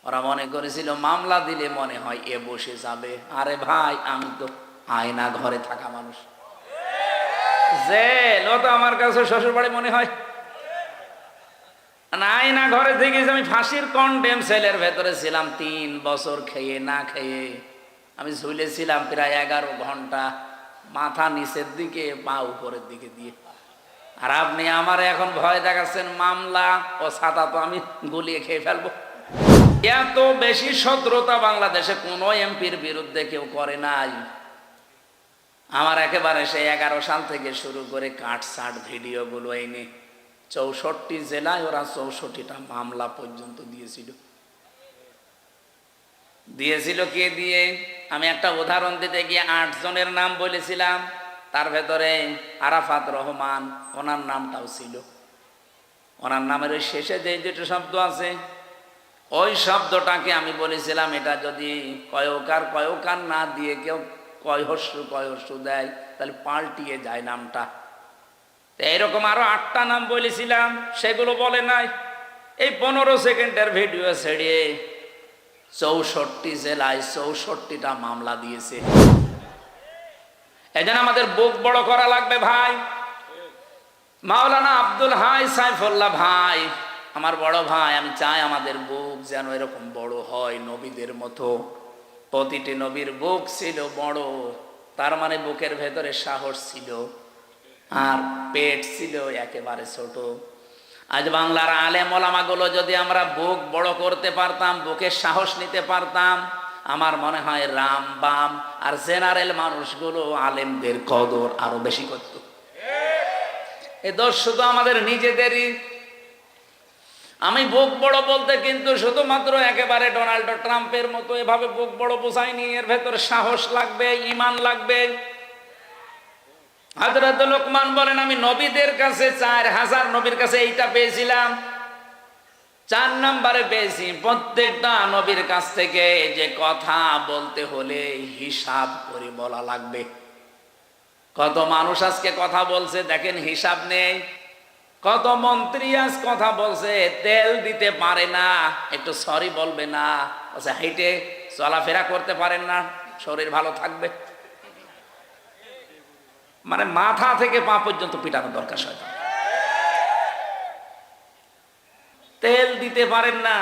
ওরা মনে করেছিল মামলা দিলে মনে হয় এ বসে যাবে। আরে ভাই, আমি তো আয়না ঘরে থাকা মানুষ, জেল ও তো আমার কাছে শ্বশুর বাড়ি মনে হয়। আয়না ঘরে থেকে আমি ফাঁসির কন্ডেম সেলের ভেতরে ছিলাম 3 বছর, খেয়ে না খেয়ে আমি ঝুলেছিলাম প্রায় 11 ঘন্টা, মাথা নিচের দিকে পা উপরের দিকে দিয়ে। আর আপনি আমার এখন ভয় দেখাচ্ছেন মামলা ও ছাতা তো আমি গুলিয়ে খেয়ে ফেলবো। এত বেশি শত্রুতা বাংলাদেশে কোনো এমপির বিরুদ্ধে কেউ করে নাই। আমার একেবারে সেই 11 সাল থেকে শুরু করে কাটছাট ভিডিওগুলো এনে 64 জেলায় ওরা 64টা মামলা পর্যন্ত দিয়েছিল কে দিয়ে? আমি একটা উদাহরণ দিতে গিয়ে 8 জনের নাম বলেছিলাম, তার ভেতরে আরাফাত রহমান, ওনার নামটাও ছিল। ওনার নামের ওই শেষে যে দুটো শব্দ আছে, ওই শব্দটাকে আমি বলেছিলাম এটা যদি কয়কার না দিয়ে কেউ কয়হস্যু দেয় তাহলে পাল্টিয়ে যায় নামটা। তো এরকম আরো 8টা নাম বলেছিলাম, সেগুলো বলে নাই। এই 15 সেকেন্ডের ভিডিও ছেড়ে 64 জেলায় 64টা মামলা দিয়েছে। এই জন্য আমাদের বুক বড় করা লাগবে ভাই। মাওলানা আব্দুল হাই সাইফুল্লাহ ভাই আমার বড় ভাই, আমি চাই আমাদের বুক যেন এরকম বড় হয় নবীদের মতো। প্রতিটি নবীর বুক ছিল বড়, তার মানে বুকের ভেতরে সাহস ছিল, আর পেট ছিল একেবারে ছোট। আজ বাংলার আলেম ওলামাগুলো যদি আমরা বুক বড় করতে পারতাম, বুকের সাহস নিতে পারতাম, আমার মনে হয় রাম বাম আর জেনারেল মানুষগুলো আলেমদের কদর আরো বেশি করত। এ দোষ শুধু আমাদের নিজেদেরই। আমি বুক বড় বলতে কিন্তু শুধুমাত্র একেবারে ডোনাল্ড ট্রাম্পের মতো এভাবে বুক বড় বোঝায়নি। এর ভেতরে সাহস লাগবে, ঈমান লাগবে। হযরত লোকমান বলেন, আমি নবীদের কাছে 4000 নবীর কাছে এইটা পেয়েছিলাম, 4 নম্বরে পেয়েছি। প্রত্যেকটা নবীর কাছ থেকে যে কথা বলতে হলে হিসাব করে বলা লাগবে। কত মানুষ আজকে কথা বলছে দেখেন, হিসাব নেই। কত মন্ত্রী আজ কথা বলছে, তেল দিতে পারে না, একটু সরি বলবে না, আচ্ছা হেঁটে চলাফেরা করতে পারেন না, শরীর ভালো থাকবে। মানে মাথা থেকে পা পর্যন্ত পিটানো দরকার। শয়তান তেল দিতে পারেন না,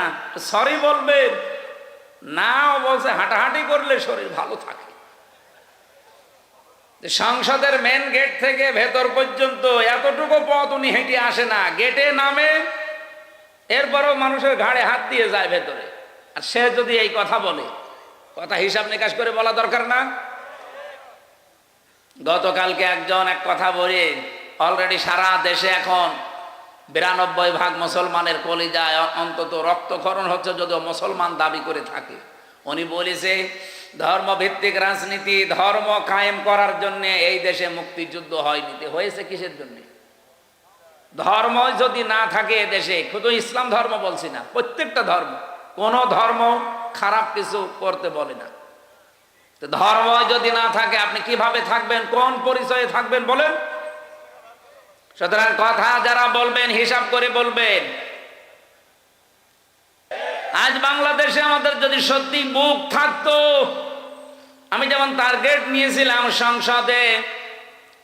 সরি বলবেন না, বলছে হাঁটাহাঁটি করলে শরীর ভালো থাকে। সংসদের মেন গেট থেকে ভেতর পর্যন্ত এতটুকু পথ উনি হেঁটে আসে না, গেটে নামে, এরপরও মানুষের ঘাড়ে হাত দিয়ে যায় ভেতরে। আর সে যদি এই কথা বলে, কথা হিসাব নিকাশ করে বলা দরকার না? গতকালকে একজন এক কথা বলে, অলরেডি সারা দেশে এখন 92% মুসলমানের কলিজায় অন্তত রক্তক্ষরণ হচ্ছে, যদিও মুসলমান দাবি করে থাকে। উনি বলেছে ধর্মভিত্তিক রাজনীতি, ধর্ম কায়েম করার জন্য এই দেশে মুক্তিযুদ্ধ হয়নি। হয়েছে কিসের জন্য? ধর্ম যদি না থাকে দেশে, শুধু ইসলাম ধর্ম বলছি না, প্রত্যেকটা ধর্ম, কোন ধর্ম খারাপ কিছু করতে বলে না। তো ধর্ম যদি না থাকে আপনি কিভাবে থাকবেন, কোন পরিচয়ে থাকবেন বলেন? সুতরাং কথা যারা বলবেন হিসাব করে বলবেন। আজ বাংলাদেশে আমাদের যদি সত্যি বুক থাকতো, আমি যেমন টার্গেট নিয়েছিলাম সংসদে,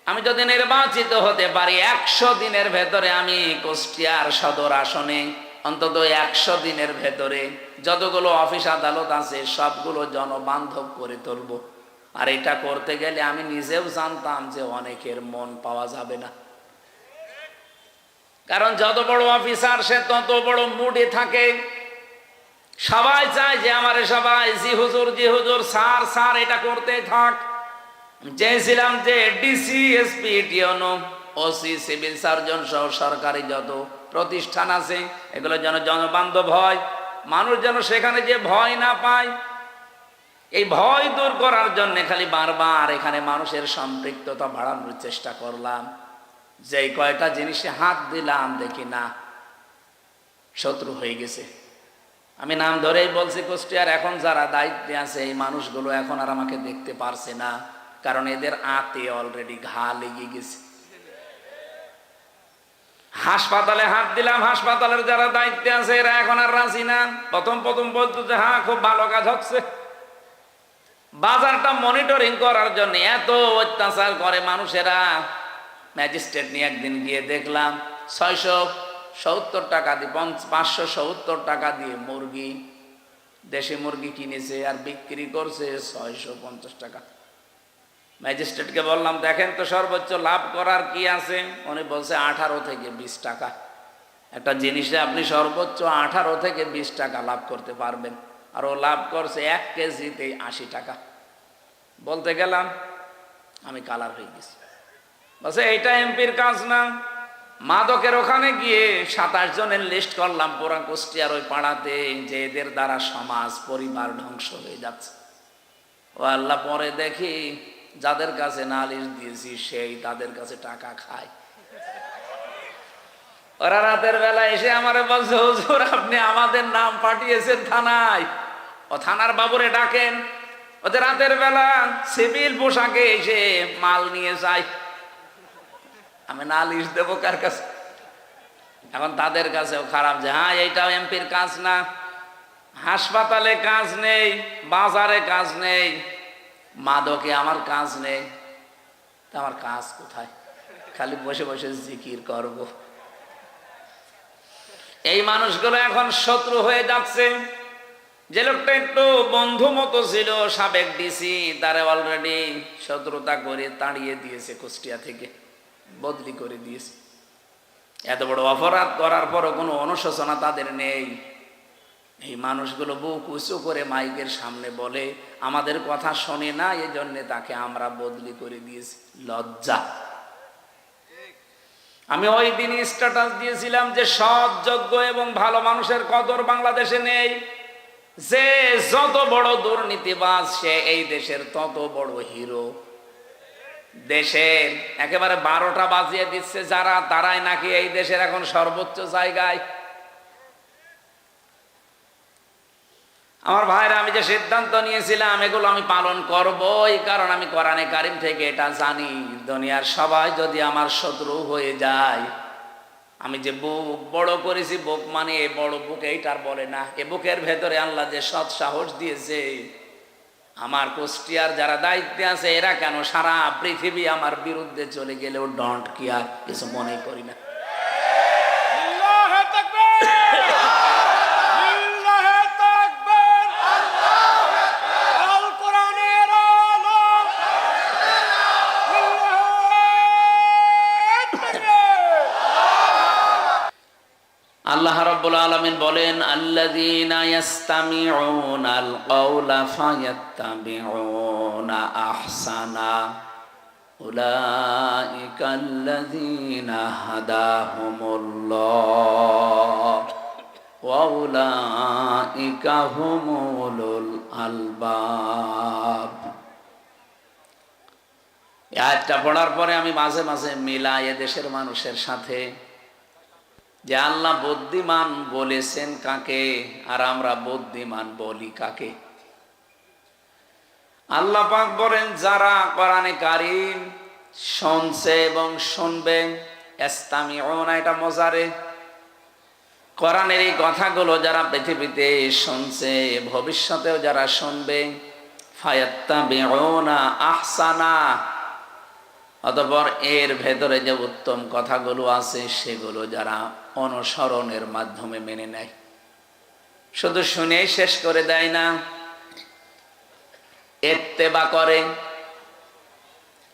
আমি যদি নির্বাচিত হতে পারি 100 দিনের ভেতরে আমি কুষ্টিয়ার সদর আসনে অন্তত 100 দিনের ভেতরে যতগুলো অফিস আদালত আছে সবগুলো জনবান্ধব করে তুলব। আর এটা করতে গেলে আমি নিজেও জানতাম যে অনেকের মন পাওয়া যাবে না, কারণ যত বড় অফিসার সে তত বড় মুডে থাকে। সবাই চায় যে আমার সবাই জি হুজুর স্যার স্যার এটা করতে থাক। চেয়েছিলাম যে DC, SP, TNO, OC, civil surgeon সহ সরকারি যত প্রতিষ্ঠান আছে এগুলো যেন জনবান্ধব হয়, মানুষ যেন সেখানে যে ভয় না পায়। এই ভয় দূর করার জন্য খালি বারবার এখানে মানুষের সম্পৃক্ততা বাড়ানোর চেষ্টা করলাম। যেই কয়টা জিনিসে হাত দিলাম দেখি না শত্রু হয়ে গেছে। আমি নাম ধরেই বলছি, কুষ্টিয়ার এখন যারা দায়িত্বে আছে এই মানুষগুলো এখন আর আমাকে দেখতে পারছে না, কারণ এদের আতে অলরেডি ঘা লেগে গেছে। হাসপাতালে হাত দিলাম, হাসপাতালের যারা দায়িত্বে আছে এরা এখন আর রাজি না। প্রথম প্রথম বলতো যে হ্যাঁ খুব ভালো কাজ হচ্ছে। বাজারটা মনিটরিং করার জন্য এত অত্যাচার করে মানুষেরা। ম্যাজিস্ট্রেট নিয়ে একদিন গিয়ে দেখলাম 670 টাকা দিয়ে 570 টাকা দিয়ে মুরগি, দেশি মুরগি কিনেছে আর বিক্রি করছে 650 টাকা। ম্যাজিস্ট্রেটকে বললাম দেখেন তো সর্বোচ্চ লাভ করার কি আছে। উনি বলছে 18 থেকে 20 টাকা। একটা জিনিসে আপনি সর্বোচ্চ 18 থেকে 20 টাকা লাভ করতে পারবেন, আর ও লাভ করছে 1 কেজিতে 80 টাকা। বলতে গেলাম আমি কালার হয়ে গেছি। বলছে এইটা এমপির কাজ না। মাদকের ওখানে গিয়ে 27 জনের লিস্ট করলাম পুরা কুষ্টিয়ার ওই পাড়াতে, যে এদের দ্বারা সমাজ পরিবার ধ্বংস হয়ে যাচ্ছে। ও আল্লাহ, পরে দেখি যাদের কাছে নালিশ দিয়েছি সেই তাদের কাছে টাকা খায়। ওরা রাতের বেলা এসে আমারে বলছে হুজুর আপনি আমাদের নাম পাঠিয়েছেন থানায়, ও থানার বাবুরে ডাকেন। ওদের রাতের বেলা সিভিল পোশাকে এসে মাল নিয়ে যায়। আমি নালিশ দেবো কার কাছে? এখন তাদের কাছেও খারাপ যে হ্যাঁ এইটাও এমপির কাজ না। হাসপাতালে কাজ নেই, বাজারে কাজ নেই, মাদকে আমার কাজ নেই, তা আমার কাজ কোথায়? খালি বসে বসে জিকির করব। এই মানুষগুলো এখন শত্রু হয়ে যাচ্ছে। যে লোকটা একটু বন্ধু মতো ছিল সাবেক ডিসি, তারে অলরেডি শত্রুতা করে তাড়িয়ে দিয়েছে, কুষ্টিয়া থেকে বদলি করে দিয়েছে। এত বড় অপরাধ করার পরও কোনো অনুশোচনা তাদের নেই। এই মানুষগুলো বুক উঁচু করে মাইকের সামনে বলে আমাদের কথা শোনে না, এই জন্য তাকে আমরা বদলি করে দিয়েছি। লজ্জা। আমি ওই দিনই স্ট্যাটাস দিয়েছিলাম যে সৎ, যোগ্য এবং ভালো মানুষের কদর বাংলাদেশে নেই। যে যত বড় দুর্নীতিবাজ সে এই দেশের তত বড় হিরো। দেশের একেবারে 12টা বাজিয়ে দিচ্ছে যারা, তারাই নাকি এই দেশের এখন সর্বোচ্চ জায়গায়। আমার ভাইরা, আমি যে সিদ্ধান্ত নিয়েছিলাম এগুলো আমি পালন করবই, কারণ আমি কোরআনে কারিম থেকে এটা জানি দুনিয়ার সবাই যদি আমার শত্রু হয়ে যায়, আমি যে বুক বড় করেছি, বুক মানে এই বড় বুক এইটার বলে না, এ বুকের ভেতরে আল্লাহ যে সৎ সাহস দিয়েছে, আমার কুষ্টিয়ার যারা দায়িত্বে আছে এরা কেন সারা পৃথিবী আমার বিরুদ্ধে চলে গেলেও ডন্ট কেয়ার, কিছু মনে করি না। আল্লাহ রাব্বুল আলামিন বলেন আল্লাযীনা ইয়াস্তামিউনাল কাওলা ফায়াত্তাবিউনা আহসানা উলাইকাল্লাযীনা হাদাহুমুল্লাহ ওয়া উলাইকা হুমুল আলবাব। এই আয়াতটা পড়ার পরে আমি মাঝে মাঝে মিলাই দেশের মানুষের সাথে যে আল্লাহ বুদ্ধিমান বলেছেন কাকে আর আমরা বুদ্ধিমান বলি কাকে। আল্লাহ পাক বলেন যারা কোরআনে কারীম শুনছে এবং শুনবে, ইস্তামিউনা, এটা মজারে, কোরআনের এই কথাগুলো যারা পৃথিবীতে শুনছে ভবিষ্যতেও যারা শুনবে, ফায়াত্তাবিউনা আহসানা, অতঃপর এর ভেতরে যে উত্তম কথাগুলো আছে সেগুলো যারা অনুসরণের মাধ্যমে মেনে নেয়, শুধু শুনেই শেষ করে দেয় না, ইত্তেবা করে।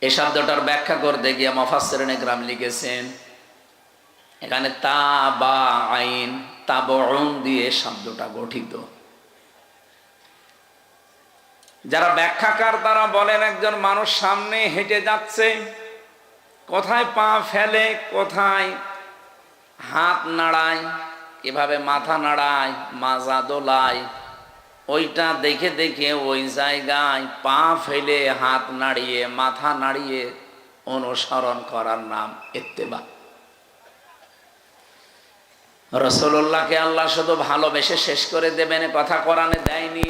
এই শব্দটার ব্যাখ্যা করতে গিয়ে মুফাসসিরিনে কেরাম লিখেছেন এখানে তাবা আইন তাবউন দিয়ে শব্দটা গঠিত। যারা ব্যাখ্যাকার তারা বলেন একজন মানুষ সামনে হেঁটে যাচ্ছে, কোথায় পা ফেলে, কোথায় হাত নাড়ায়, কিভাবে মাথা নাড়ায়, মাজা দোলায়, ওইটা দেখে দেখে ওই জায়গায় পা ফেলে হাত নাড়িয়ে মাথা নাড়িয়ে অনুসরণ করার নাম ইত্তেবা। রাসূলুল্লাহকে আল্লাহ শুধু ভালোবেসে শেষ করে দেবেন কথা কোরআনে দেয়নি,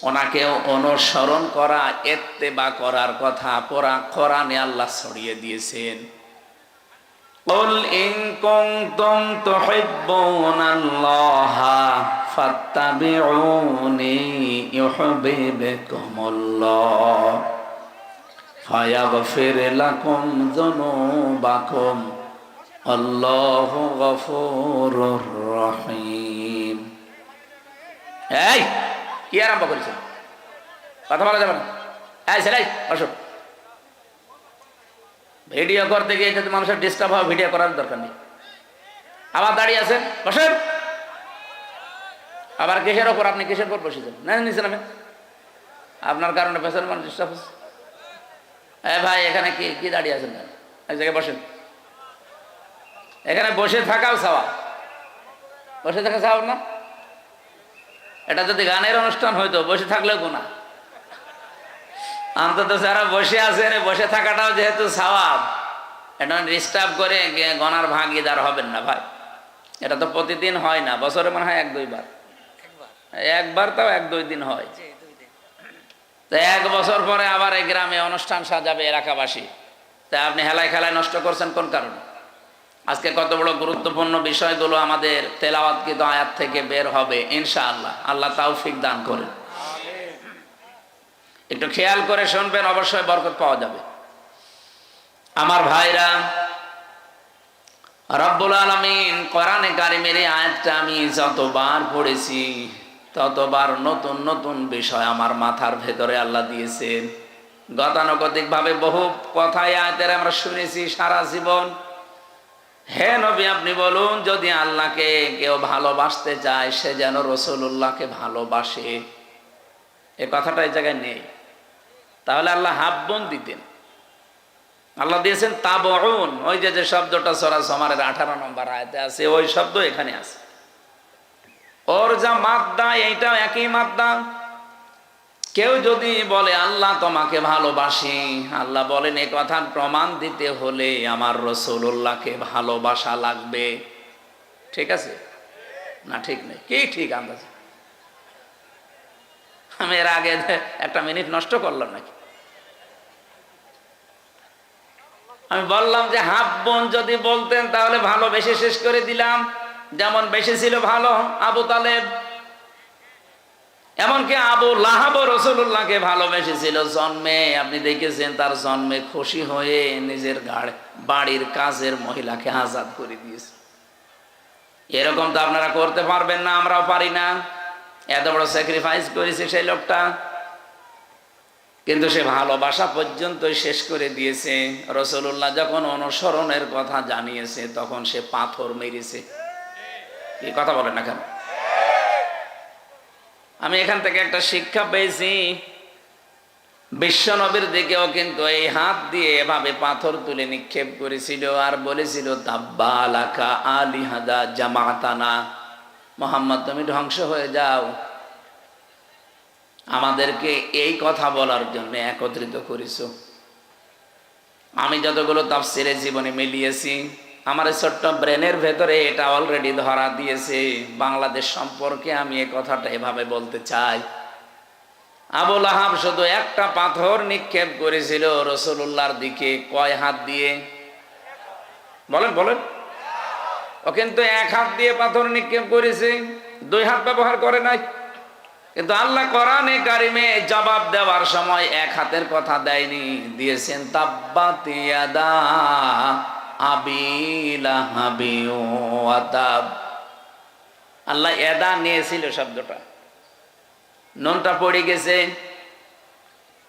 ওনাকেও অনুসরণ করা, ইত্তেবা করার কথা পুরা কোরআনে আল্লাহ ছড়িয়ে দিয়েছেন। قل إن كنتم تحبون الله فاتبعوني يحببكم الله فيغفر لكم ذنوبكم الله غفور رحيم এই কি আরম্ভ করেছেন? কথা বলা যাবে না। এই ছেলে বসো। ভিডিও করতে গিয়ে যদি মানুষের ডিস্টার্ব হয়, ভিডিও করার দরকার নেই। আবার দাঁড়িয়ে আছেন, বসেন। আবার কিসের ওপর, আপনি কিসের উপর বসেছেন? না নিচে নামে, আপনার কারণে পেছনে মানুষ ডিস্টার্ব হচ্ছে। ভাই এখানে কি কি দাঁড়িয়ে আছেন? এক জায়গায় বসেন। এখানে বসে থাকাও সওয়াব, বসে থাকা সওয়াব না? এটা যদি গানের অনুষ্ঠান হইতো, বসে থাকলেও গুনাহ। অন্তত যারা বসে আছেন, বসে থাকাটাও যেহেতু সওয়াব, এটা ডিস্টার্ব করে গনার ভাগিদার হবেন না ভাই। এটা তো প্রতিদিন হয় না, বছরে মনে হয় 1-2 বার, একবার তাও 1-2 দিন হয়। তো 1 বছর পরে আবার এই গ্রামে অনুষ্ঠান সাজাবে এলাকাবাসী, তা আপনি হেলায় খেলায় নষ্ট করছেন কোন কারণে? আজকে কত বড় গুরুত্বপূর্ণ বিষয়গুলো আমাদের তেলাওয়াতকৃত আয়াত থেকে বের হবে ইনশাআল্লাহ। আল্লাহ তাওফিক দান করেন। একটু খেয়াল করে শুনবেন, অবশ্যই বরকত পাওয়া যাবে। আমার ভাইরা, রব্বুল আলামিন কোরআনে কারিমের এই আয়াতটা আমি যতবার পড়েছি ততবার নতুন নতুন বিষয় আমার মাথার ভেতরে আল্লাহ দিয়েছেন। গতানুগতিক ভাবে বহু কথাই আয়াতের আমরা শুনেছি সারা জীবন। হে নবী, আপনি বলুন, যদি আল্লাহকে কেউ ভালোবাসতে চায় সে যেন রাসূলুল্লাহকে ভালোবাসে। এই কথাটা এই জায়গায় নেই। তাহলে আল্লাহ হাব্বন দিতেন। আল্লাহ দিয়েছেন তাবউন, ওই যে শব্দটা সূরা জুমারের 18 নম্বর আয়াতে আছে, ওই শব্দ এখানে আছে। ওর যা মাদ্দা, এইটাও একই মাদ্দা। কেউ যদি বলে আল্লাহ তোমাকে ভালোবাসি, আল্লাহ বলেন এই কথার প্রমাণ দিতে হলে আমার রাসূলুল্লাহকে ভালোবাসা লাগবে। ঠিক আছে না? ঠিক নেই কি? ঠিক আন্দাজ। আমি এর আগে 1 মিনিট নষ্ট করলাম নাকি? আমি বললাম যে হাব্বন যদি বলতেন তাহলে ভালোবেসে শেষ করে দিলাম। যেমন বেশি ছিল ভালো আবু তালেব, এমনকি আবু লাহাব রাসূলুল্লাহকে ভালোবেসেছিল জন্মে। আপনি দেখেছেন তার জন্মে খুশি হয়ে নিজের বাড়ির কাজের মহিলাকে আজাদ করে দিয়েছে। এরকম তো আপনারা করতে পারবেন না, আমরাও পারি না। এত বড় স্যাক্রিফাইস করেছে সেই লোকটা, কিন্তু সে ভালোবাসা পর্যন্ত শেষ করে দিয়েছে। রাসূলুল্লাহ যখন অনুসরণের কথা জানিয়েছে তখন সে পাথর মেরেছে। এই কথা বলেন না কেন? আমি এখান থেকে একটা শিক্ষা পেয়েছি, বিশ্ব নবীর দিকেও কিন্তু এই হাত দিয়ে এভাবে পাথর তুলে নিক্ষেপ করেছিল আর বলেছিল তাব্বা লাকা আলিহাদা জামাতানা, মুহাম্মদ তুমি ধ্বংস হয়ে যাও, আমাদেরকে এই কথা বলার জন্য একত্রিত করেছো। আমি যতগুলো তাফসিরে জীবনে মিলিয়েছি, আমার ছোট্ট ব্রেনের ভেতরে এটা অলরেডি ধরা দিয়েছে। বাংলাদেশ সম্পর্কে আমি এই কথাটা এভাবে বলতে চাই, আবু লাহাব শুধু একটা পাথর নিক্ষেপ করেছিল রাসূলুল্লাহর দিকে। কয় হাত দিয়ে? বলেন বলেন। ও কিন্তু 1 হাত দিয়ে পাথর নিক্ষেপ করেছে, 2 হাত ব্যবহার করে নাই। কিন্তু আল্লাহ কোরআনে কারিমে জবাব দেওয়ার সময় 1 হাতের কথা দেয়নি, দিয়েছেন তাব্বাত ইয়াদা আবি লাহাবি ওয়া তাব। আল্লাহ ইয়াদা নিয়েছিল শব্দটা, নুনটা পড়ে গেছে।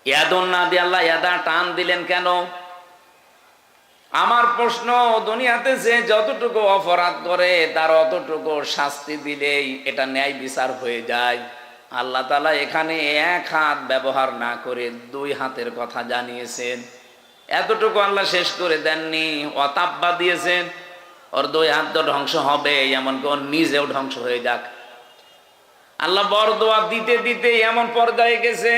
ইয়াদুন না দিয়ে আল্লাহ ইয়াদা টান দিলেন কেন? আমার প্রশ্ন, দুনিয়াতে যে যতটুকু অপরাধ করে তার অতটুকু শাস্তি দিলেই এটা ন্যায় বিচার হয়ে যায়। আল্লাহ তাআলা এখানে 1 হাত ব্যবহার না করে 2 হাতের কথা জানিয়েছেন। এতটুকু আল্লাহ শেষ করে দেননি, অতাব্বা দিয়েছেন। ওর 2 হাত তো ধ্বংস হবে, এমনকি ওর নিজেও ধ্বংস হয়ে যাক। আল্লাহ বরদোয়া দিতে দিতে এমন পর্যায়ে গেছে,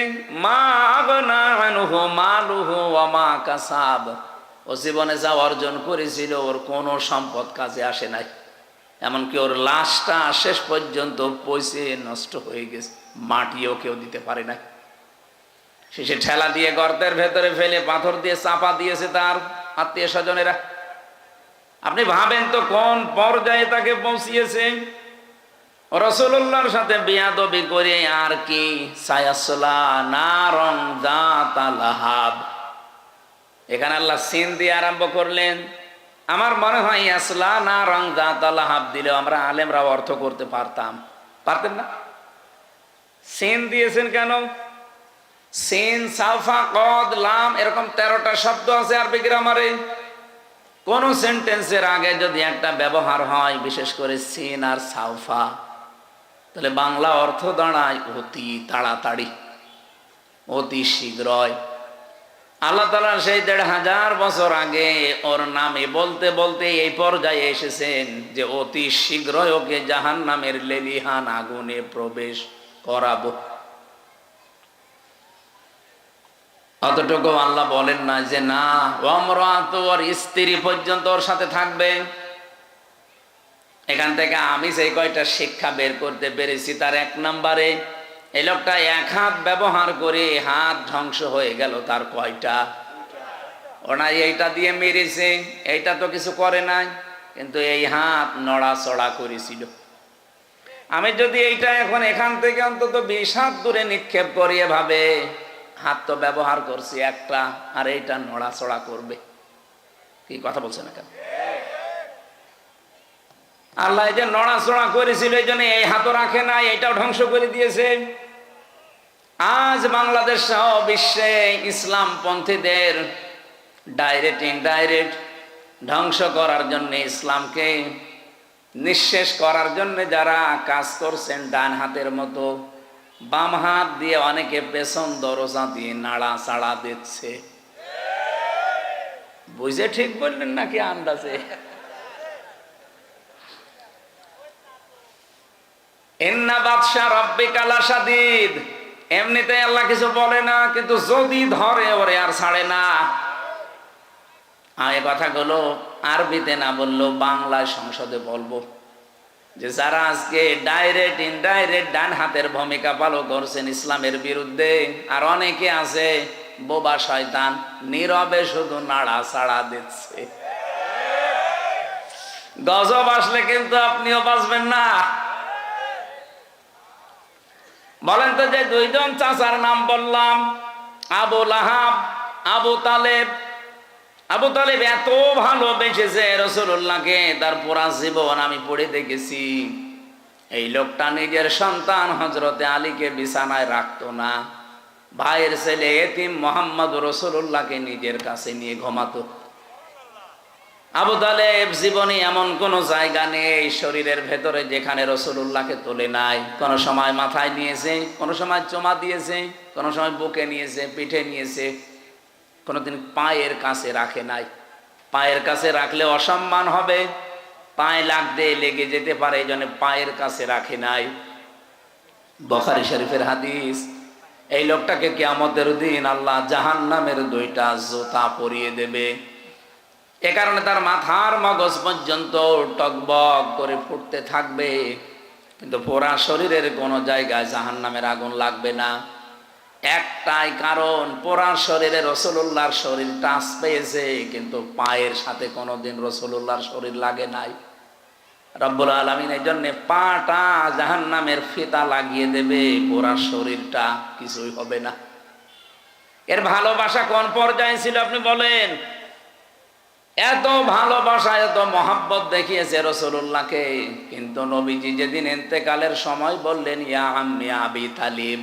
মা আগনা আনহু মালুহু ওয়া মা কাসাব। ও জীবনে যা অর্জন করেছিল ওর কোনো সম্পদ কাজে আসে নাই, এমনকি ওর লাশটা শেষ পর্যন্ত পচে নষ্ট হয়ে গেছে, মাটিও কেউ দিতে পারে না। শেষে ঠেলা দিয়ে গর্তের ভেতরে ফেলে পাথর দিয়ে চাপা দিয়েছে তার আত্মীয় স্বজনেরা। আপনি ভাবেন তো কোন পর্যায়ে তাকে পৌঁছিয়েছে। রাসূলুল্লাহর সাথে বিয়াদবি করে আর কি, সায়াসলা নারন যাতা লাহাব, এখানে আল্লাহ সিন দিয়ে আরম্ভ করলেন। আমার মনে হয় আসলা নারন যাতা লাহাব দিলেও আমরা আলেমরা অর্থ করতে পারতাম, পারতেন না? সিন দিয়েছেন কেন? সিন, সাফা, কদ, লাম এরকম 13টা শব্দ আছে আরবি গ্রামারে। কোন সেন্টেন্সের আগে যদি একটা ব্যবহার হয়, বিশেষ করে সিন আর সাফা, তাহলে বাংলা অর্থ দাঁড়ায় অতি তাড়াতাড়ি, অতি শীঘ্রই। আল্লাহ তাআলা সেই 1500 বছর আগে ওর নামে বলতে বলতে এই পর্যায়ে এসেছেন যে অতি শীঘ্রই ওকে জাহান্নামের লেলিহান আগুনে প্রবেশ করাবো। অতটুকু আল্লাহ বলেন না যে না, ওমরাত, ওর স্ত্রী পর্যন্ত ওর সাথে থাকবে। এখান থেকে আমি সেই কয়টা শিক্ষা বের করতে পেরেছি, তার 1 নম্বরে এই লোকটা 1 হাত ব্যবহার করে হাত ধ্বংস হয়ে গেল। তার কয়টা? ওনা এইটা দিয়ে মেরেছে, এইটা তো কিছু করে নাই, কিন্তু এই হাত নড়াচড়া করেছিল। আমি যদি এইটা এখন এখান থেকে অন্তত 20 হাত দূরে নিক্ষেপ করি, এভাবে হাত তো ব্যবহার করছি একটা, আর এইটা নড়াচড়া করবে। কি কথা বলছে না কেন? আল্লাহ যে নড়াচড়া করেছিল এই জন্য এই হাতও রাখে নাই, এটাও ধ্বংস করে দিয়েছে। আজ বাংলাদেশ সহ বিশ্বে ইসলাম পন্থীদের ডাইরেক্ট ইনডাইরেক্ট ধ্বংস করার জন্য, ইসলামকে নিঃশেষ করার জন্য যারা কাজ করছেন, ডান হাতের মতো বাম হাত দিয়ে অনেকে পেছন দরজা দিয়ে নাড়াচাড়া দিচ্ছে। বুঝে ঠিক বললেন নাকি আন্দাজে? ইন্না বাতশা রাব্বিকা লাশাদীদ। এমনিতে আল্লাহ কিছু বলে না, কিন্তু যদি ধরে ওরে আর ছাড়ে না। এই কথাগুলো আরবিতে না বললেও বাংলায় সংসদে বলবো যে যারা আজকে ডাইরেক্ট ইনডাইরেক্ট ডান হাতের ভূমিকা পালন করছেন ইসলামের বিরুদ্ধে, আর অনেকে আছে বোবা শয়তান, নীরবে শুধু নাড়াচাড়া দিচ্ছে। গজব আসলে কিন্তু আপনিও বাঁচবেন না। বলেন তো, যে 2 জন চাচার নাম বললাম, আবু লাহাব, আবু তালেব। আবু তালেব এত ভালোবেসেছে রাসূলুল্লাহকে, তার পুরা জীবন আমি পড়ে দেখেছি। এই লোকটা নিজের সন্তান হযরতে আলীকে বিছানায় রাখতো না। ভাইয়ের ছেলে এতিম মুহাম্মদ রাসূলুল্লাহকে নিজের কাছে নিয়ে ঘুমাতো। আবু তালেব জীবনে এমন কোন জায়গা নেই শরীরের ভেতরে যেখানে রাসূলুল্লাহকে তোলে নাই। কোন সময় মাথায় নিয়েছে, কোন সময় চোমা দিয়েছে, কোন সময় বুকে নিয়েছে, পিঠে নিয়েছে, কোনদিন পায়ের কাছে রাখে নাই। পায়ের কাছে রাখলে অসম্মান হবে, পায়ে লাগতে লেগে যেতে পারে, এই জন্য পায়ের কাছে রাখে নাই। বুখারী শরীফের হাদিস। এই লোকটাকে কিয়ামতের দিন আল্লাহ জাহান্নামের 2টা জুতা পরিয়ে দেবে। এ কারণে তার মাথার মগজ পর্যন্ত টকবক করে ফুটতে থাকবে, কিন্তু পুরা শরীরের কোনো জায়গায় জাহান্নামের আগুন লাগবে না। একটাই কারণ, পুরা শরীরে রাসূলুল্লাহর শরীর টাচ পেয়েছে, কিন্তু পায়ের সাথে কোনোদিন রাসূলুল্লাহর শরীর লাগে নাই। রব্বুল আলামিন এই জন্য পাটা জাহান্নামের ফিতা লাগিয়ে দেবে, পুরা শরীরটা কিছুই হবে না। এর ভালোবাসা কোন পর্যায়ে ছিল আপনি বলেন? এত ভালোবাসা, এত মহাব্বত দেখিয়েছে রাসূলুল্লাহকে, কিন্তু নবীজি যেদিন ইন্তেকালের সময় বললেন, ইয়া আম্মি আবি তালিব,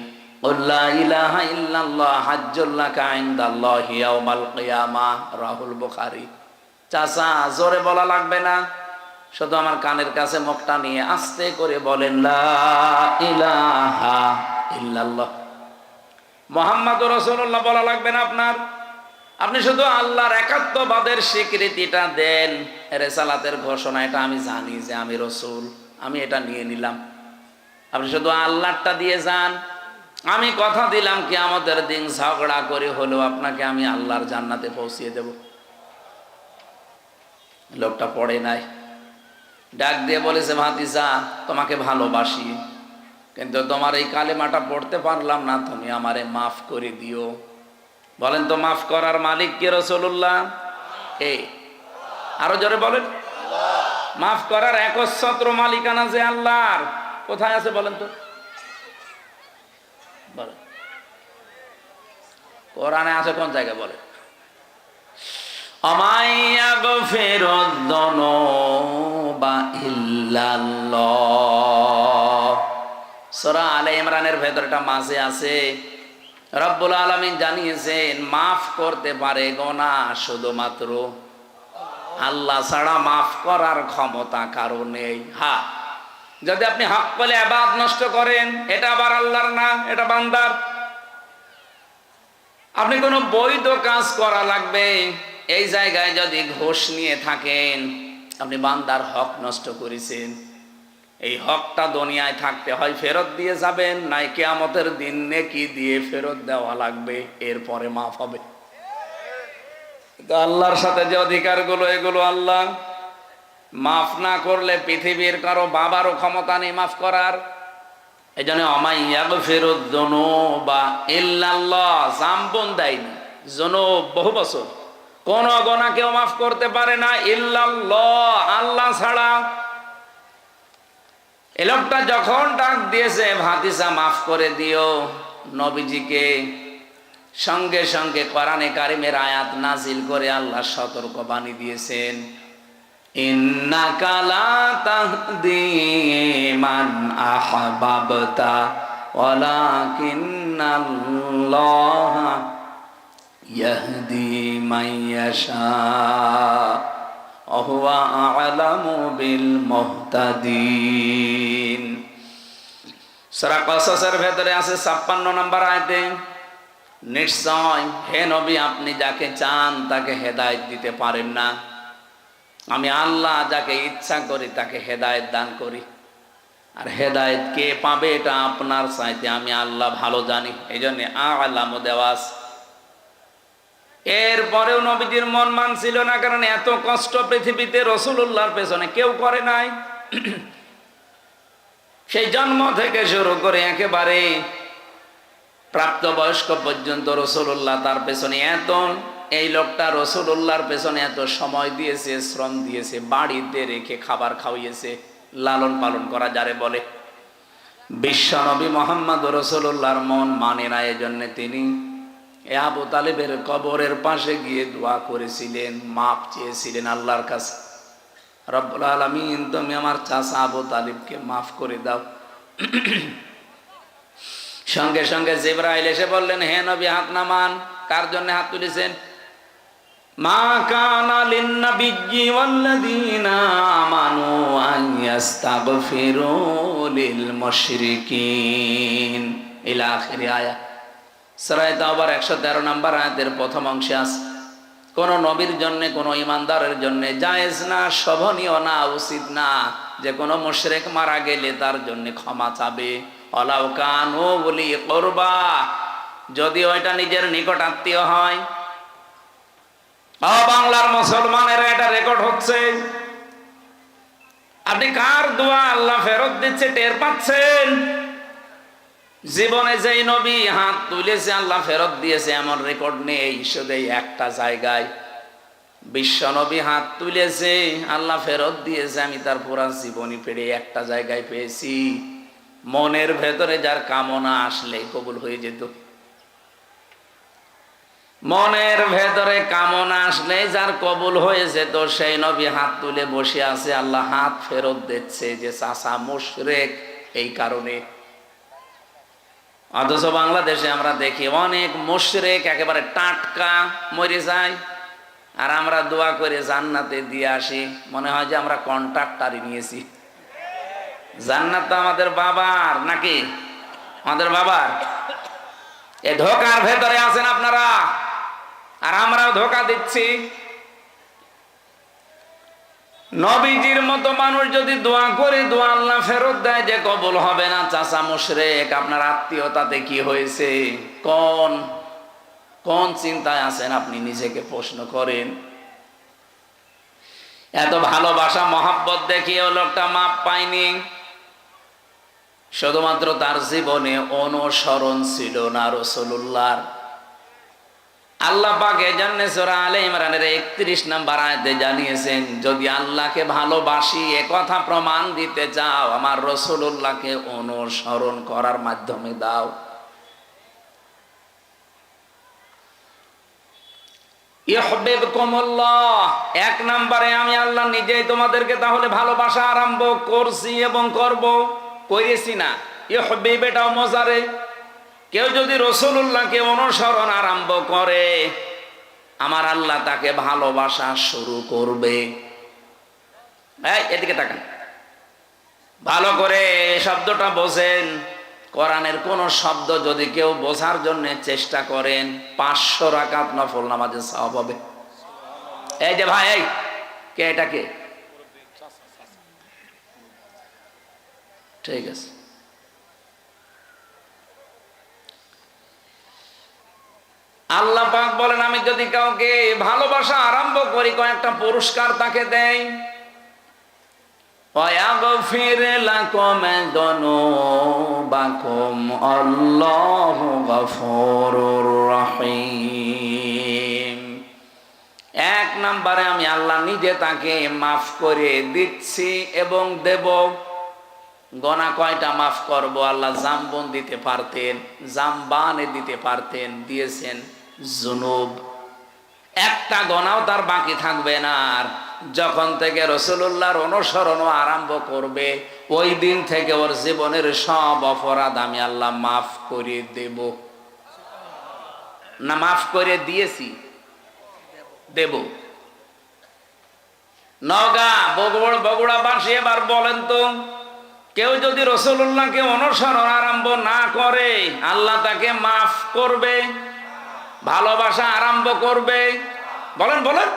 লা ইলাহা ইল্লাল্লাহ হাজ্জুল লাকা ইনদাল্লাহি ইয়াউমাল কিয়ামাহ, রাহুল বুখারী। চাচা, জোরে বলা লাগবে না, শুধু আমার কানের কাছে মুখটা নিয়ে আস্তে করে বলেন, লা ইলাহা ইল্লাল্লাহ মুহাম্মাদুর রাসূলুল্লাহ বলা লাগবে না আপনার। আপনি শুধু আল্লাহর একাত্মবাদের স্বীকৃতিটা দেন, রিসালাতের ঘোষণা, এটা আমি জানি যে আমি রাসূল, আমি এটা নিয়ে নিলাম। আপনি শুধু আল্লাহটা দিয়ে যান। আমি কথা দিলাম কিয়ামতের দিন ঝগড়া করে হলেও আপনাকে আমি আল্লাহর জান্নাতে পৌঁছিয়ে দেব। লোকটা পড়ে নাই, ডাক দিয়ে বলেছে, ভাতিজা তোমাকে ভালোবাসি, কিন্তু তোমার এই কালেমাটা পড়তে পারলাম না, তুমি আমারে মাফ করে দিও। বলেন তো, মাফ করার মালিক কে? রাসূলুল্লাহ। আরো জোরে বলেন। মাফ করার একচ্ছত্র মালিকানা যে আল্লাহর, কোথায় আছে বলেন তো? বলেন, কোরআনে আছে কোন জায়গায়? বলে সূরা আলে ইমরানের ভেতরটা মাঝে আছে, রব্বুল আলামিন জানিয়েছেন মাফ করতে পারে গুনাহ শুধুমাত্র আল্লাহ ছাড়া, মাফ করার ক্ষমতা কারো নেই। হ্যাঁ, যদি আপনি হক বলে ইবাদত নষ্ট করেন, এটা আবার আল্লাহর না, এটা বান্দার। আপনি কোনো বৈধ কাজ করা লাগবে, এই জায়গায় যদি ঘুষ নিয়ে থাকেন, আপনি বান্দার হক নষ্ট করেছেন। এই হকটা দুনিয়ায় থাকতে হয় ফেরত দিয়ে যাবেন, নাই কিয়ামতের দিন নেকি দিয়ে ফেরত দেওয়া লাগবে, এরপরে মাফ হবে। আল্লাহর সাথে যে অধিকারগুলো, এগুলো আল্লাহ মাফ না করলে পৃথিবীর কারো বাবারও ক্ষমতা নেই মাফ করার। এই জন্য জাম্বন দেয়নি জনব বহু বছর, কোন গোনা কেউ মাফ করতে পারে না ইল্লাল্লাহ, আল্লাহ ছাড়া। এই লোকটা যখন ডাক দিয়েছে ভাতিজা মাফ করে দিও নবীজিকে, সঙ্গে সঙ্গে কোরআনে কারিমের আয়াত নাজিল করে আল্লাহ সতর্ক বাণী দিয়েছেন, ইন্নাকা লা তাহদি মান আহবাবতা ওয়ালাকিন্নাল্লাহা ইয়াহদি মান ইয়াশা ওয়া হুয়া আ'লামু বিল মুহতাদিন। সূরা কসসের ভেতরে আছে 56 নম্বর আয়াতে, নিশ্চয় হে নবী আপনি যাকে চান তাকে হেদায়েত দিতে পারেন না, আমি আল্লাহ যাকে ইচ্ছা করি তাকে হেদায়েত দান করি। আর হেদায়েত কে পাবে এটা আপনার চাইতে আমি আল্লাহ ভালো জানি, এই জন্য আ'লামু দেওয়া আছে। এরপরেও নবীজির মন মানছিল না, কারণ এত কষ্ট পৃথিবীতে রাসূলুল্লাহর পেছনে কেউ করে নাই। সেই জন্ম থেকে শুরু করে একেবারে প্রাপ্তবয়স্ক পর্যন্ত রাসূলুল্লাহ তার পেছনে এত, এই লোকটা রাসূলুল্লাহর পেছনে এত সময় দিয়েছে, শ্রম দিয়েছে, বাড়িতে রেখে খাবার খাওয়িয়েছে, লালন পালন করা যারে বলে। বিশ্বনবী মুহাম্মদ রাসূলুল্লাহর মন মানে না, এজন্য তিনি আবু তালেবের কবরের পাশে গিয়ে দোয়া করেছিলেন, মাপ চেয়েছিলেন আল্লাহর কাছে, রব্বুল আলামিন তুমি আমার চাচা আবু তালিবকে মাফ করে দাও। সঙ্গে সঙ্গে জিবরাইল এসে বললেন, হে নবী হাত নামান। কার জন্য হাত তুলেছেন? মা কানা লিন-নাবিয়্যি ওয়াল্লাযীনা আমানু আন ইস্তাগফিরু লিল মুশরিকিন ইলা আখির আয়াত। সূরা তাওবার 113 নম্বর আয়াতের প্রথম অংশে আছে, কোন নবীর জন্য, কোন ইমানদারের জন্য জায়েজ না, শোভনীয় না, উচিত না যে কোনো মুশরিক মারা গেলে তার জন্য ক্ষমা চাবে। ওয়ালাউ কানু উলি কুরবা, যদি ওইটা নিজের নিকট আত্মীয় হয়। বাংলার মুসলমানেরা এটা রেকর্ড হচ্ছে, আপনি কার দোয়া আল্লাহ ফেরত দিচ্ছে টের পাচ্ছেন? জীবনে যেই নবী হাত তুলেছে আল্লাহ ফেরত দিয়েছে এমন রেকর্ড নেই, শুধু একটা জায়গায় বিশ্ব নবী হাত তুলেছে আল্লাহ ফেরত দিয়েছে, আমি তার পুরা জীবনী পেড়ে একটা জায়গায় পেয়েছি। মনের ভেতরে যার কামনা আসলে কবুল হয়ে যেত, মনের ভেতরে কামনা আসলে যার কবুল হয়ে যেত, সেই নবী হাত তুলে বসে আছে, আল্লাহ হাত ফেরত দিচ্ছে যে চাচা মুশরিক এই কারণে। অথচ বাংলাদেশে আমরা দেখি অনেক মুশরিক একেবারে টাটকা মরে যায়, আর আমরা দোয়া করে জান্নাতে দিয়ে আসি, মনে হয় যে আমরা কন্ট্রাক্টারই নিয়েছি। জান্নাত তো আমাদের বাবার, নাকি আমাদের বাবার? এই ধোকার ভেতরে আছেন আপনারা, আর আমরাও ধোকা দিচ্ছি। নবীজির মতো মানুষ যদি দোয়া করে দোয়া আল্লাহ ফেরত দেয় যে কবুল হবে না, চাচা মুশরিক, আপনার আত্মীয়তাতে কি হয়েছে? কোন কোন চিন্তায় আছেন আপনি নিজেকে প্রশ্ন করেন। এত ভালোবাসা মহব্বত দেখিয়েও লোকটা মাপ পায়নি, শুধুমাত্র তার জীবনে অনুসরণ ছিল না রাসূলুল্লাহর। আল্লাহ পাক এজন্য সূরা আলে ইমরানের 31 নম্বর আয়াতে জানিয়েছেন, যদি আল্লাহকে ভালোবাসি এ কথা প্রমাণ দিতে চাও আমার রাসূলুল্লাহকে অনুসরণ করার মাধ্যমে দাও। ইউহিব্বুকুমুল্লাহ, এক নম্বরে আমি আল্লাহ নিজেই তোমাদেরকে তাহলে ভালোবাসা আরম্ভ করছি এবং করব, করেছি না। ইউহিব্বু এটাও মজারে, কেউ যদি রাসূলুল্লাহকে অনুসরণ আরম্ভ করে আমার আল্লাহ তাকে ভালোবাসা শুরু করবে। এদিকে তাকান ভালো করে, শব্দটা বোঝেন। কোরআনের কোন শব্দ যদি কেউ বোঝার জন্য চেষ্টা করেন 500 রাকাত নফল নামাজের সওয়াব হবে। এই যে ভাই, এই কে, এটা কে? ঠিক আছে, আল্লাহ পাক বলেন আমি যদি কাউকে ভালোবাসা আরম্ভ করি কয়েকটা পুরস্কার তাকে দেই। ওয়াগফির লাকুম যুনুবাকুম আল্লাহু গফুরুর রহিম। এক নম্বরে আমি আল্লাহ নিজে তাকে মাফ করে দিচ্ছি এবং দেব। গোনা কয়টা মাফ করব? আল্লাহ জামবন দিতে পারতেন, জামবানে দিতে পারতেন, দিয়েছেন জুনুব। একটা গোনাও তার বাকি থাকবে না। আর যখন থেকে রাসূলুল্লাহর অনুসরণ আরম্ভ করবে ওই দিন থেকে ওর জীবনের সব অপরাধ আমি আল্লাহ মাফ করে দেব। না মাফ করে দিয়েছি, দেব। নওগাঁ বগুড়াবাসী এবার বলেন তো, কেউ যদি রাসূলুল্লাহকে অনুসরণ আরম্ভ না করে আল্লাহ তাকে মাফ করবে, ভালোবাসা আরম্ভ করবে? বলেন বলেন।